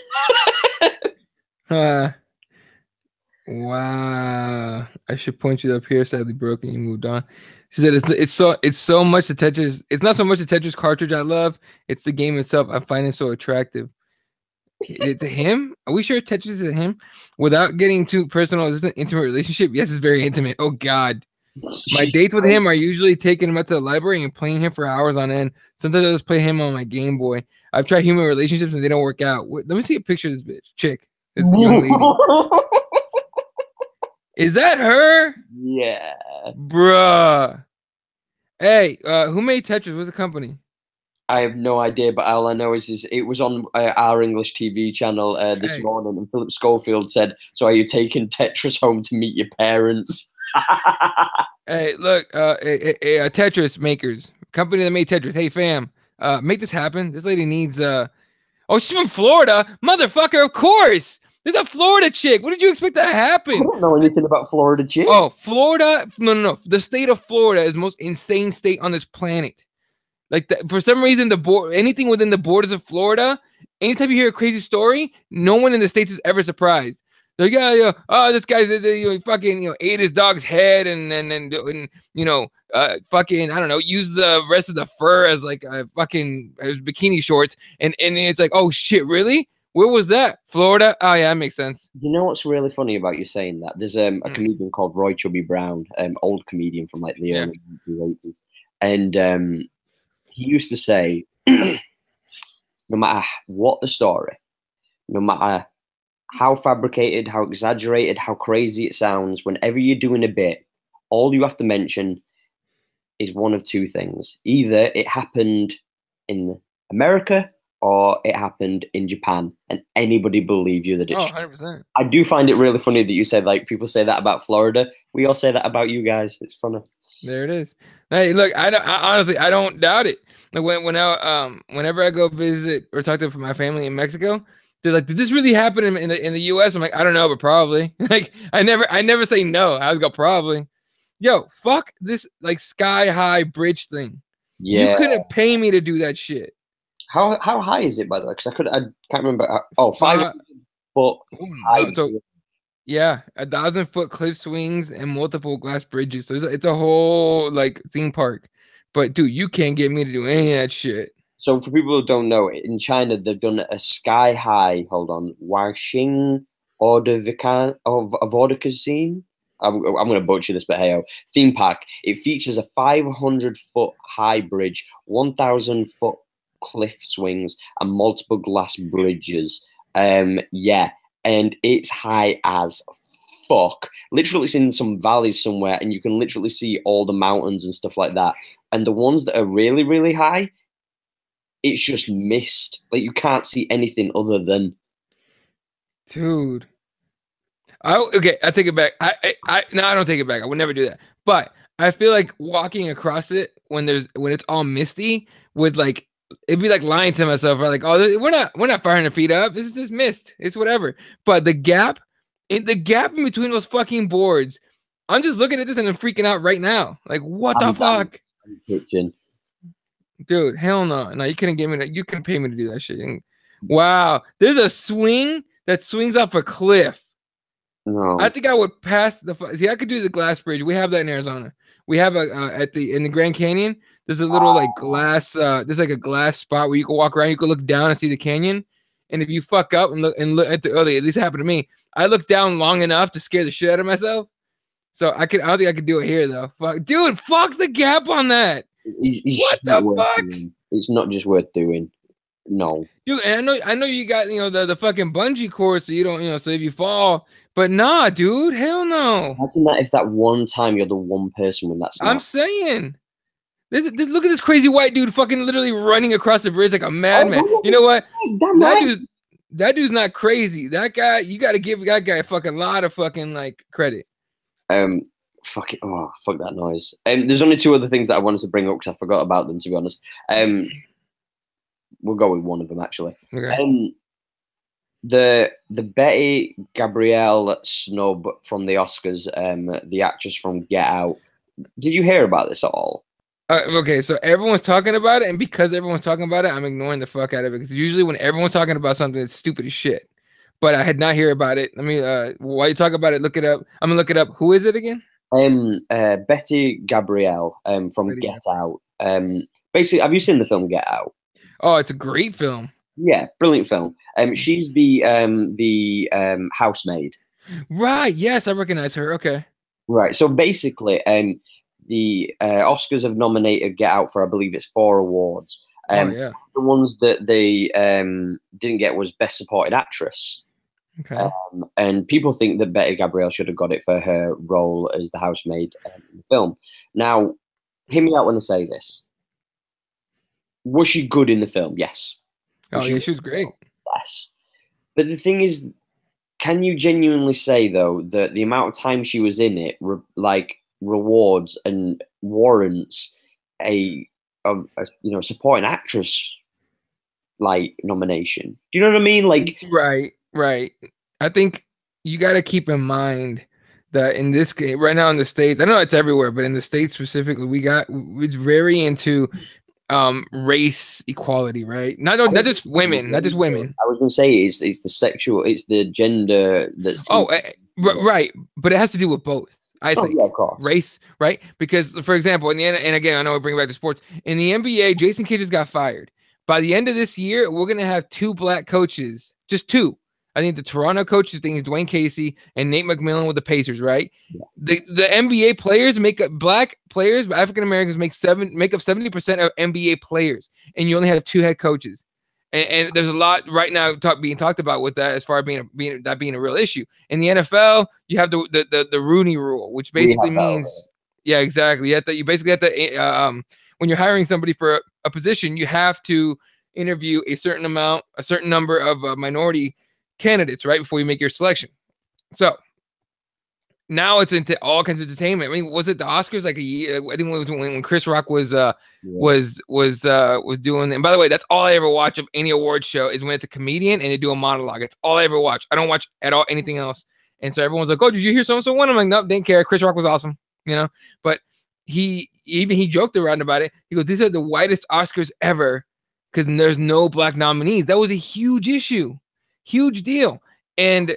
Wow. I should point you up here. Sadly broken. You moved on. She said it's so much the Tetris. It's not so much the Tetris cartridge I love. It's the game itself. I find it so attractive. To him? Are we sure Tetris is to him? Without getting too personal, is this an intimate relationship? Yes, it's very intimate. Oh God. My dates with him are usually taking him out to the library and playing him for hours on end. Sometimes I just play him on my Game Boy. I've tried human relationships and they don't work out. Let me see a picture of this bitch. Chick. This young lady. Is that her? Yeah. Bruh. Hey, who made Tetris? What's the company? I have no idea, but all I know is it was on our English TV channel this morning, and Philip Schofield said, "So are you taking Tetris home to meet your parents?" Hey, look, Tetris makers, company that made Tetris. Hey, fam, make this happen. This lady needs. Oh, she's from Florida, motherfucker. Of course. There's a Florida chick. What did you expect to happen? I don't know anything about Florida chick. Oh, Florida? No. The state of Florida is the most insane state on this planet. Like, for some reason, anything within the borders of Florida, anytime you hear a crazy story, no one in the States is ever surprised. They're like, yeah, oh, this guy's fucking, ate his dog's head and fucking, I don't know, use the rest of the fur as like fucking bikini shorts. And it's like, oh shit, really? Where was that? Florida? Oh yeah, that makes sense. You know what's really funny about you saying that? There's a comedian called Roy Chubby Brown, old comedian from like the early 80s, and he used to say, no matter what the story, no matter how fabricated, how exaggerated, how crazy it sounds, whenever you're doing a bit, all you have to mention is one of two things. Either it happened in America or it happened in Japan, and anybody believe you that it's 100%. I do find it really funny that you said, like, people say that about Florida. We all say that about you guys. It's funny. There it is. Hey, look, I honestly, I don't doubt it. Like whenever I go visit or talk to my family in Mexico, they're like, "Did this really happen in the U.S.?" I'm like, "I don't know, but probably." Like, I never say no. I always go probably. Yo, fuck this like sky high bridge thing. Yeah. You couldn't pay me to do that shit. How high is it, by the way? Because I can't remember. 500 foot high. So, yeah, 1,000-foot cliff swings and multiple glass bridges. So it's a whole like theme park. But dude, you can't get me to do any of that shit. So for people who don't know, in China they've done a sky high. Hold on, Waxing Vodacazine. I'm going to butcher this, but hey, theme park. It features a 500-foot high bridge, 1,000-foot cliff swings, and multiple glass bridges. Yeah, and it's high as fuck. Literally, it's in some valleys somewhere, and you can literally see all the mountains and stuff like that. And the ones that are really, really high, it's just mist. Like, you can't see anything other than. Dude, Okay, I take it back. No, I don't take it back. I would never do that. But I feel like walking across it when it's all misty would like it'd be like lying to myself. Or like, oh, we're not 500 feet up. It's just mist. It's whatever. But the gap in between those fucking boards, I'm just looking at this and I'm freaking out right now. Like, what the fuck? I'm pitching. Dude, hell no. No, you couldn't give me that. You couldn't pay me to do that shit. Wow. There's a swing that swings off a cliff. No. I think I would pass the. See, I could do the glass bridge. We have that in Arizona. We have a in the Grand Canyon. There's a little like glass. There's like a glass spot where you can walk around. You can look down and see the canyon. And if you fuck up and look at the early, at least it happened to me. I looked down long enough to scare the shit out of myself. So I don't think I could do it here though. Fuck, dude, fuck the gap on that. What the fuck? It's not just worth doing. No. Dude, and I know you got the fucking bungee cord, so you don't so if you fall, but nah, dude, hell no. Imagine that if that one time you're the one person when that's. I'm saying, look at this crazy white dude fucking literally running across the bridge like a madman. You know what? That dude's not crazy. That guy, you got to give that guy a fucking lot of fucking like credit. Fuck that noise. There's only two other things that I wanted to bring up because I forgot about them, to be honest. We'll go with one of them actually. Okay. The Betty Gabrielle snub from the Oscars, the actress from Get Out. Did you hear about this at all? Okay, so everyone's talking about it, and because everyone's talking about it, I'm ignoring the fuck out of it. Because usually when everyone's talking about something, it's stupid as shit. But I had not heard about it. I mean, while you talk about it, look it up. I'm gonna look it up. Who is it again? Betty Gabrielle from Get Out. Basically, have you seen the film Get Out? Oh, it's a great film. Yeah, brilliant film. She's the housemaid. Right. Yes, I recognize her. Okay. Right. So basically, the Oscars have nominated Get Out for, I believe it's 4 awards. The ones that they didn't get was Best Supporting Actress. Okay. And people think that Betty Gabrielle should have got it for her role as the housemaid in the film. Now, hear me out when I say this. Was she good in the film? Yes. She was great. Yes. But the thing is, can you genuinely say, though, that the amount of time she was in it, rewards and warrants a supporting actress like nomination? Do you know what I mean? Like, right. I think you got to keep in mind that in this game right now in the States, I know it's everywhere, but in the States specifically, it's very into race equality, right? Not just women. I was gonna say it's the gender that's right, but it has to do with both. I think yeah, of course. Race, right? Because for example, in the end, and again, I know we bring it back to sports. In the NBA, Jason Kidd just got fired. By the end of this year, we're gonna have 2 black coaches, just 2. I think the Toronto coach, I think is Dwayne Casey and Nate McMillan with the Pacers, right? Yeah. The NBA players black players, African Americans make up 70% of NBA players, and you only have 2 head coaches. And there's a lot right now being talked about with that as far as being a real issue. In the NFL, you have the Rooney Rule, which basically means yeah, exactly. You basically have to when you're hiring somebody for a position, you have to interview a certain number of minority candidates, right, before you make your selection. So now it's into all kinds of entertainment. I mean, was it the Oscars like a year? I think it was when Chris Rock was doing. And by the way, that's all I ever watch of any award show is when it's a comedian and they do a monologue. It's all I ever watch. I don't watch at all anything else. And so everyone's like, "Oh, did you hear so and so won?" I'm like, "Nope, didn't care." Chris Rock was awesome, But he joked around about it. He goes, "These are the whitest Oscars ever because there's no black nominees." That was a huge issue. Huge deal. And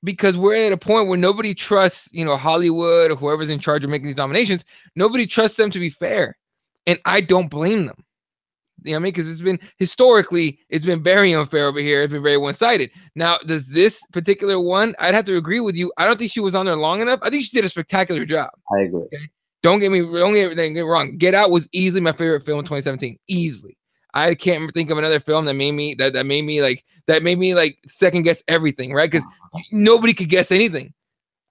because we're at a point where nobody trusts, Hollywood or whoever's in charge of making these nominations, nobody trusts them to be fair. And I don't blame them. You know what I mean? Because historically, it's been very unfair over here. It's been very one-sided. Now, does this particular one, I'd have to agree with you. I don't think she was on there long enough. I think she did a spectacular job. I agree. Okay? Don't get me wrong. Get Out was easily my favorite film in 2017. Easily. I can't think of another film that made me like second guess everything, right? Because nobody could guess anything.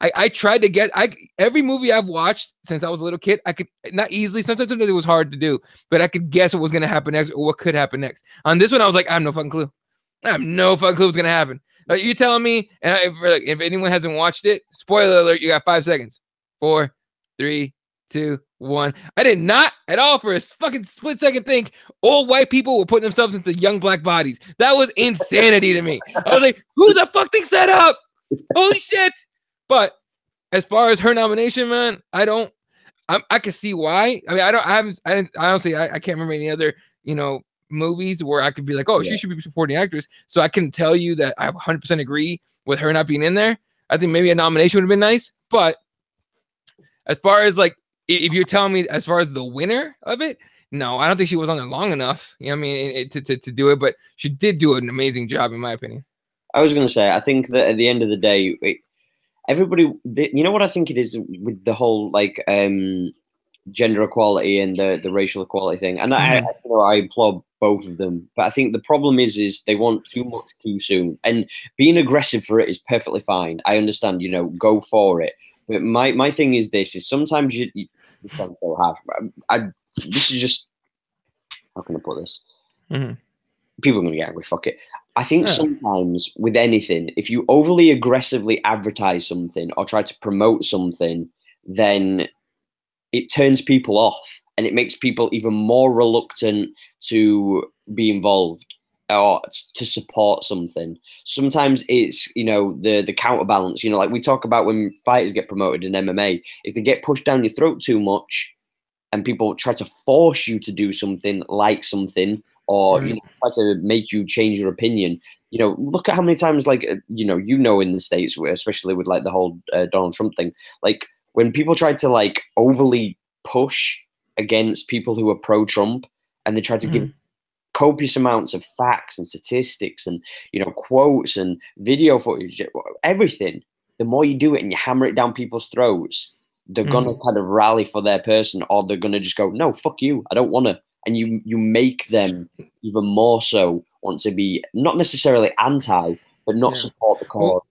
I tried to guess. Every movie I've watched since I was a little kid, I could not easily. Sometimes it was hard to do, but I could guess what was going to happen next or what could happen next. On this one, I was like, I have no fucking clue. I have no fucking clue what's going to happen. You telling me? And if anyone hasn't watched it, spoiler alert, you got 5 seconds. 4, 3, 2, 1. I did not at all for a fucking split second think old white people were putting themselves into young black bodies. That was insanity to me. I was like, who the fuck thinks that up? Holy shit! But as far as her nomination, man, I can see why. I mean, I can't remember any other, movies where I could be like, oh, she should be supporting actress. So I can tell you that I 100% agree with her not being in there. I think maybe a nomination would have been nice. But as far as like, if you're telling me as far as the winner of it, no, I don't think she was on there long enough. You know what I mean, to do it. But she did do an amazing job, in my opinion. I was going to say, I think that at the end of the day, everybody, you know what I think it is with the whole like gender equality and the racial equality thing, and I applaud both of them, but I think the problem is they want too much too soon, and being aggressive for it is perfectly fine. I understand, go for it. But my thing is this: is sometimes you sound so harsh. This is just, how can I put this? Mm-hmm. People are going to get angry. Fuck it. I think sometimes with anything, if you overly aggressively advertise something or try to promote something, then it turns people off and it makes people even more reluctant to be involved or to support something. Sometimes it's, the counterbalance, like we talk about when fighters get promoted in MMA, if they get pushed down your throat too much and people try to force you to do something like something, or try to make you change your opinion. Look at how many times, like, in the States, especially with like the whole Donald Trump thing, like when people try to like overly push against people who are pro-Trump, and they try to give copious amounts of facts and statistics and quotes and video footage, everything. The more you do it and you hammer it down people's throats, they're gonna kind of rally for their person, or they're gonna just go, no, fuck you, I don't want to. And you make them even more so want to be not necessarily anti, but not support the cause. Well,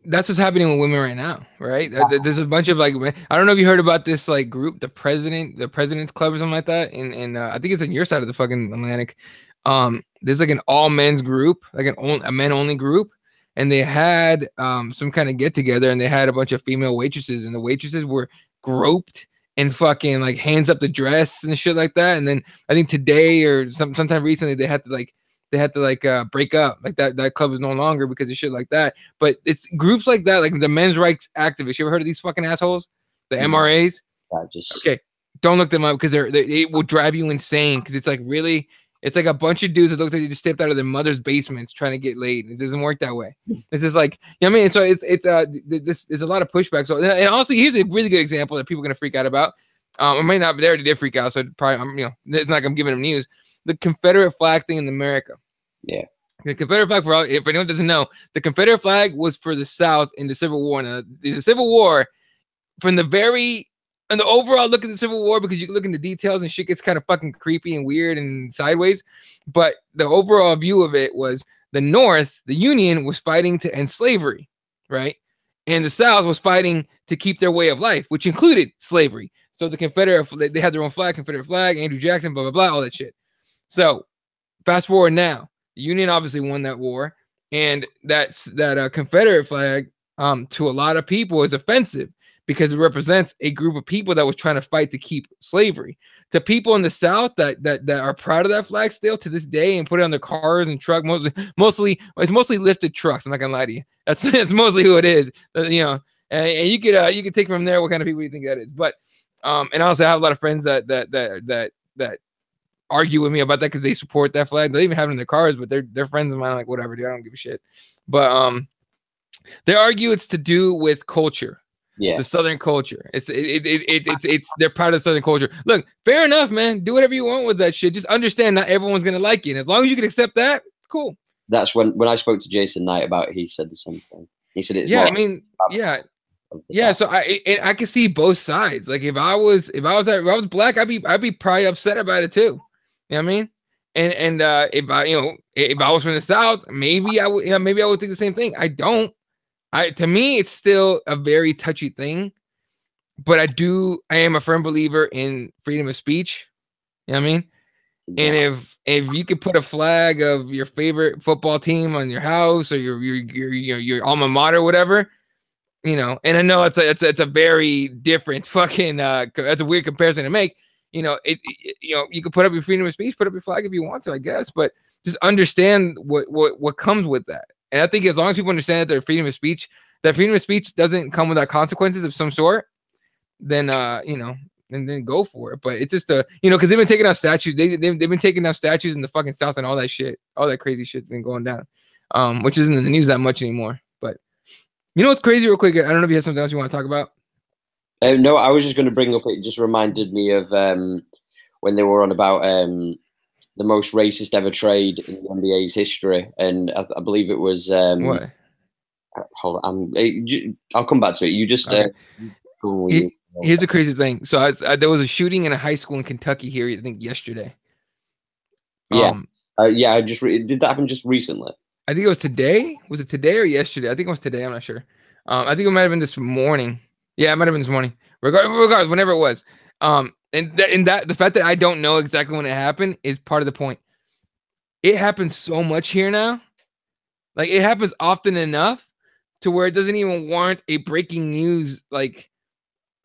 that's what's happening with women right now, right? There's a bunch of like, I don't know if you heard about this like group, the President's Club or something like that. And I think it's on your side of the fucking Atlantic. There's like an all men's group, like a men only group, and they had some kind of get together, and they had a bunch of female waitresses, and the waitresses were groped and fucking like hands up the dress and shit like that. And then I think today or sometime recently they had to break up. Like that club is no longer because of shit like that. But it's groups like that, like the men's rights activists. You ever heard of these fucking assholes? The MRAs? Okay. Don't look them up because they will drive you insane, because it's like really, it's like a bunch of dudes that look like they just stepped out of their mother's basements trying to get laid. It doesn't work that way. It's just like, you know what I mean? So there's a lot of pushback. So, and honestly, here's a really good example that people are going to freak out about. Or may not, but they already did freak out. So probably, it's not like I'm giving them news. The Confederate flag thing in America. Yeah. The Confederate flag, if anyone doesn't know, the Confederate flag was for the South in the Civil War. Now, the Civil War, from and the overall look at the Civil War, because you can look into details and shit gets kind of fucking creepy and weird and sideways. But the overall view of it was the North, the Union, was fighting to end slavery, right? And the South was fighting to keep their way of life, which included slavery. So the Confederate, they had their own flag, Confederate flag, Andrew Jackson, blah, blah, blah, all that shit. So fast forward now, the Union obviously won that war. And that Confederate flag, to a lot of people, is offensive, because it represents a group of people that was trying to fight to keep slavery. To people in the South that are proud of that flag still to this day and put it on their cars and truck, mostly it's mostly lifted trucks. I'm not gonna lie to you. That's mostly who it is. And you could take from there what kind of people you think that is. But and also I have a lot of friends that argue with me about that because they support that flag. They even have it in their cars, but they're friends of mine. Like, whatever, dude, I don't give a shit. But they argue it's to do with culture. Yeah, the Southern culture. It's they're proud of Southern culture. Look, fair enough, man. Do whatever you want with that shit. Just understand not everyone's gonna like you. And as long as you can accept that, it's cool. That's when I spoke to Jason Knight about it, he said the same thing. He said it's yeah. So I can see both sides. Like if I was black, I'd be probably upset about it too. You know what I mean? And if I was from the South, maybe I would think the same thing. I don't. To me, it's still a very touchy thing, but I am a firm believer in freedom of speech. You know what I mean? And if you could put a flag of your favorite football team on your house or your alma mater, or whatever, you know, and I know it's a very different fucking that's a weird comparison to make. You know, you know, you could put up your freedom of speech, put up your flag if you want to, I guess, but just understand what comes with that. And I think as long as people understand that their freedom of speech, that freedom of speech doesn't come without consequences of some sort, then you know, and then go for it. But it's just you know, because they've been taking out statues. They've been taking down statues in the fucking South and all that shit, all that crazy shit's been going down, which isn't in the news that much anymore. But you know what's crazy, real quick? I don't know if you have something else you want to talk about. No, I was just going to bring up. It just reminded me of when they were on about the most racist ever trade in the NBA's history, and I believe it was What? Hold on, I'll come back to it. You just okay. Here's the crazy thing. So there was a shooting in a high school in Kentucky here, I think yesterday. Yeah. Yeah, did that happen just recently? I think it was today. Was it today or yesterday? I think it was today. I'm not sure. I think it might have been this morning. Yeah, it might have been this morning. Regardless, whenever it was. And that the fact that I don't know exactly when it happened is part of the point. It happens so much here now. Like it happens often enough to where it doesn't even warrant a breaking news like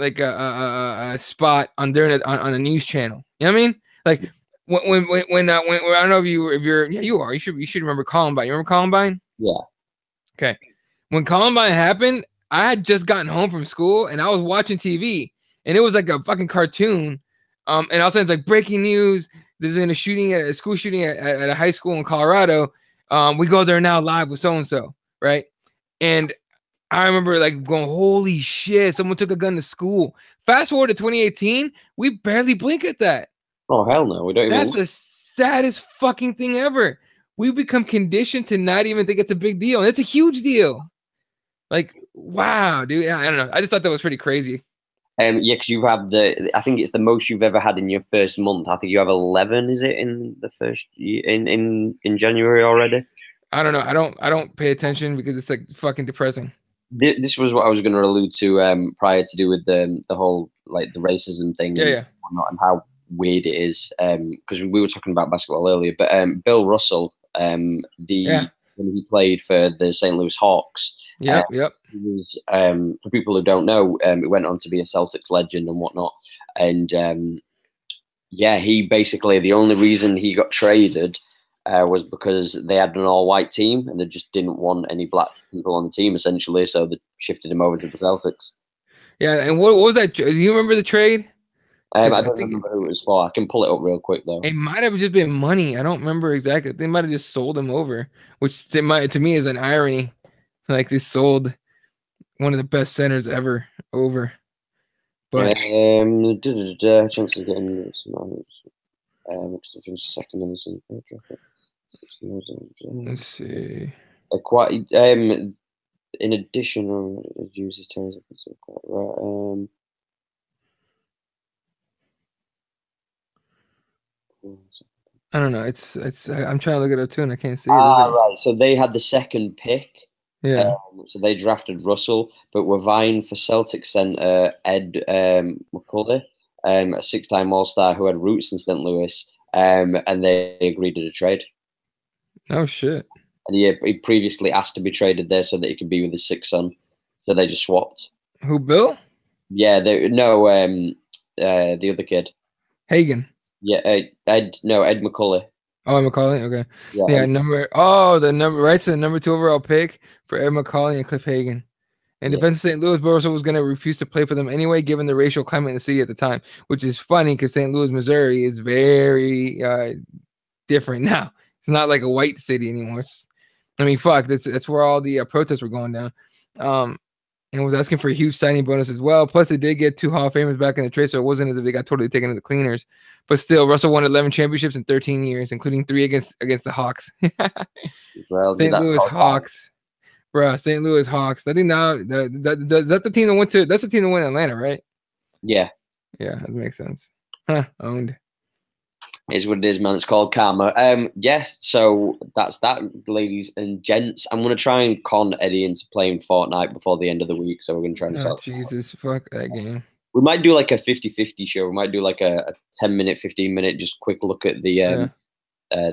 a spot on a news channel. You know what I mean? Like when I don't know if you're yeah, you are. You should remember Columbine. You remember Columbine? Yeah. Okay. When Columbine happened, I had just gotten home from school and I was watching TV and it was like a fucking cartoon. And all of a sudden it's like breaking news. There's been a school shooting at a high school in Colorado. We go there now live with so-and-so, right? And I remember like going, holy shit, someone took a gun to school. Fast forward to 2018, we barely blink at that. Oh, hell no. We don't even. That's the saddest fucking thing ever. We've become conditioned to not even think it's a big deal. And it's a huge deal. Like, wow, dude. I don't know. I just thought that was pretty crazy. Yeah, because you've had I think it's the most you've ever had in your first month. I think you have 11, is it, in the first year, in January already? I don't know. I don't pay attention because it's like fucking depressing. This was what I was going to allude to prior to do with the whole like the racism thing and whatnot, and how weird it is. Because we were talking about basketball earlier, but Bill Russell, when he played for the St. Louis Hawks, he was for people who don't know, he went on to be a Celtics legend and whatnot, and yeah, he basically the only reason he got traded was because they had an all-white team and they just didn't want any black people on the team, essentially. So they shifted him over to the Celtics. Yeah, and what was that? Do you remember the trade? I don't remember who it was for. I can pull it up real quick, though. It might have just been money. I don't remember exactly. They might have just sold him over, which to me is an irony. Like they sold one of the best centers ever over. But chances of getting second in the let's see. Quite in addition, it uses terms right. I don't know. It's. I'm trying to look it up too, and I can't see it. Right. So they had the second pick. Yeah. So they drafted Russell, but were vying for Celtic center Ed McCullough, a six-time All-Star who had roots in St. Louis, and they agreed to the trade. Oh shit! And he previously asked to be traded there so that he could be with his sixth son. So they just swapped. Who, Bill? Yeah, the other kid. Hagen. Yeah, Ed McCullough. Oh, Ed McCauley. Okay. Yeah, the number right to the number 2 overall pick for Ed McCauley and Cliff Hagen. And defense of St. Louis, Burrows was going to refuse to play for them anyway, given the racial climate in the city at the time, which is funny because St. Louis, Missouri is very different now. It's not like a white city anymore. That's where all the protests were going down. And was asking for a huge signing bonus as well. Plus, they did get 2 Hall of Famers back in the trade, so it wasn't as if they got totally taken to the cleaners. But still, Russell won 11 championships in 13 years, including 3 against the Hawks. Well, St. Louis Hawks. Bro, St. Louis Hawks. I think now that's the team that went to. That's the team that went to Atlanta, right? Yeah. Yeah, that makes sense. Owned. Is what it is, man. It's called karma. Yes. So that's that, ladies and gents. I'm gonna try and con Eddie into playing Fortnite before the end of the week. So we're gonna try and Jesus, fuck that game. We might do like a 50-50 show. We might do like a 10-minute, 15-minute, just quick look at the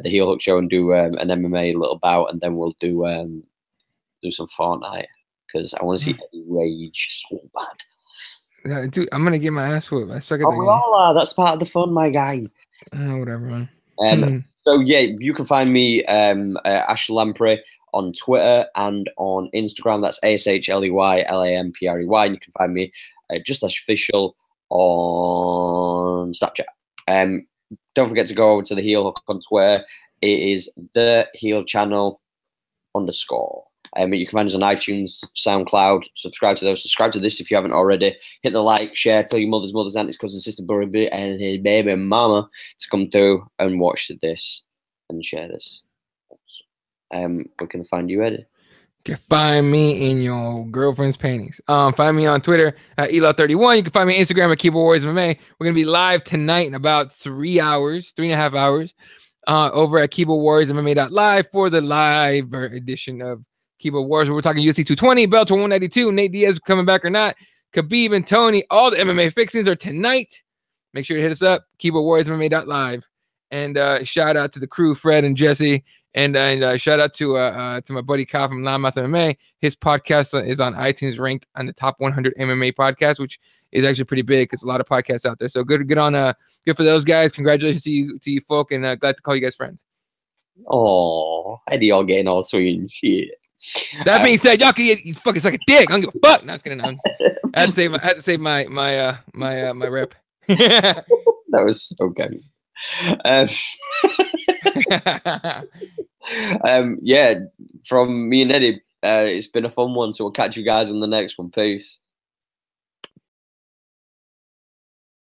heel hook show and do an MMA little bout, and then we'll do some Fortnite because I want to see Eddie rage so bad. Yeah, dude, I'm gonna get my ass whooped. I suck at the We all are. That's part of the fun, my guy. Whatever, man. So yeah, you can find me Ash Lamprey on Twitter and on Instagram. That's ASHLEYLAMPREY. And you can find me just Ash Official on Snapchat. Don't forget to go over to the Heel Hook on Twitter. It is the Heel Channel _. You can find us on iTunes, SoundCloud. Subscribe to those. Subscribe to this if you haven't already. Hit the like, share, tell your mothers, aunties, cousins, sister, brother, and his baby mama to come through and watch this and share this. Where can I find you, Eddie? You can find me in your girlfriend's panties. Find me on Twitter at Elo31. You can find me on Instagram at Keyboard Warriors MMA. We're gonna be live tonight in about 3.5 hours, over at KeyboardWarriorsMMA.live for the live edition of Keyboard Wars. We're talking UFC 220, Bellator 192, Nate Diaz coming back or not, Khabib and Tony. All the MMA fixings are tonight. Make sure to hit us up, KeyboardWarriorsMMA.live. And shout out to the crew, Fred and Jesse. And shout out to my buddy Kyle from Loudmouth MMA. His podcast is on iTunes, ranked on the top 100 MMA podcasts, which is actually pretty big because a lot of podcasts out there. So good for those guys. Congratulations to you folk, and glad to call you guys friends. Oh, Eddie, all getting all sweet and shit. That being said, y'all can you fucking suck a dick. I don't give a fuck. No, I had to save my rep. That was so good. Yeah, from me and Eddie, it's been a fun one. So we'll catch you guys on the next one. Peace.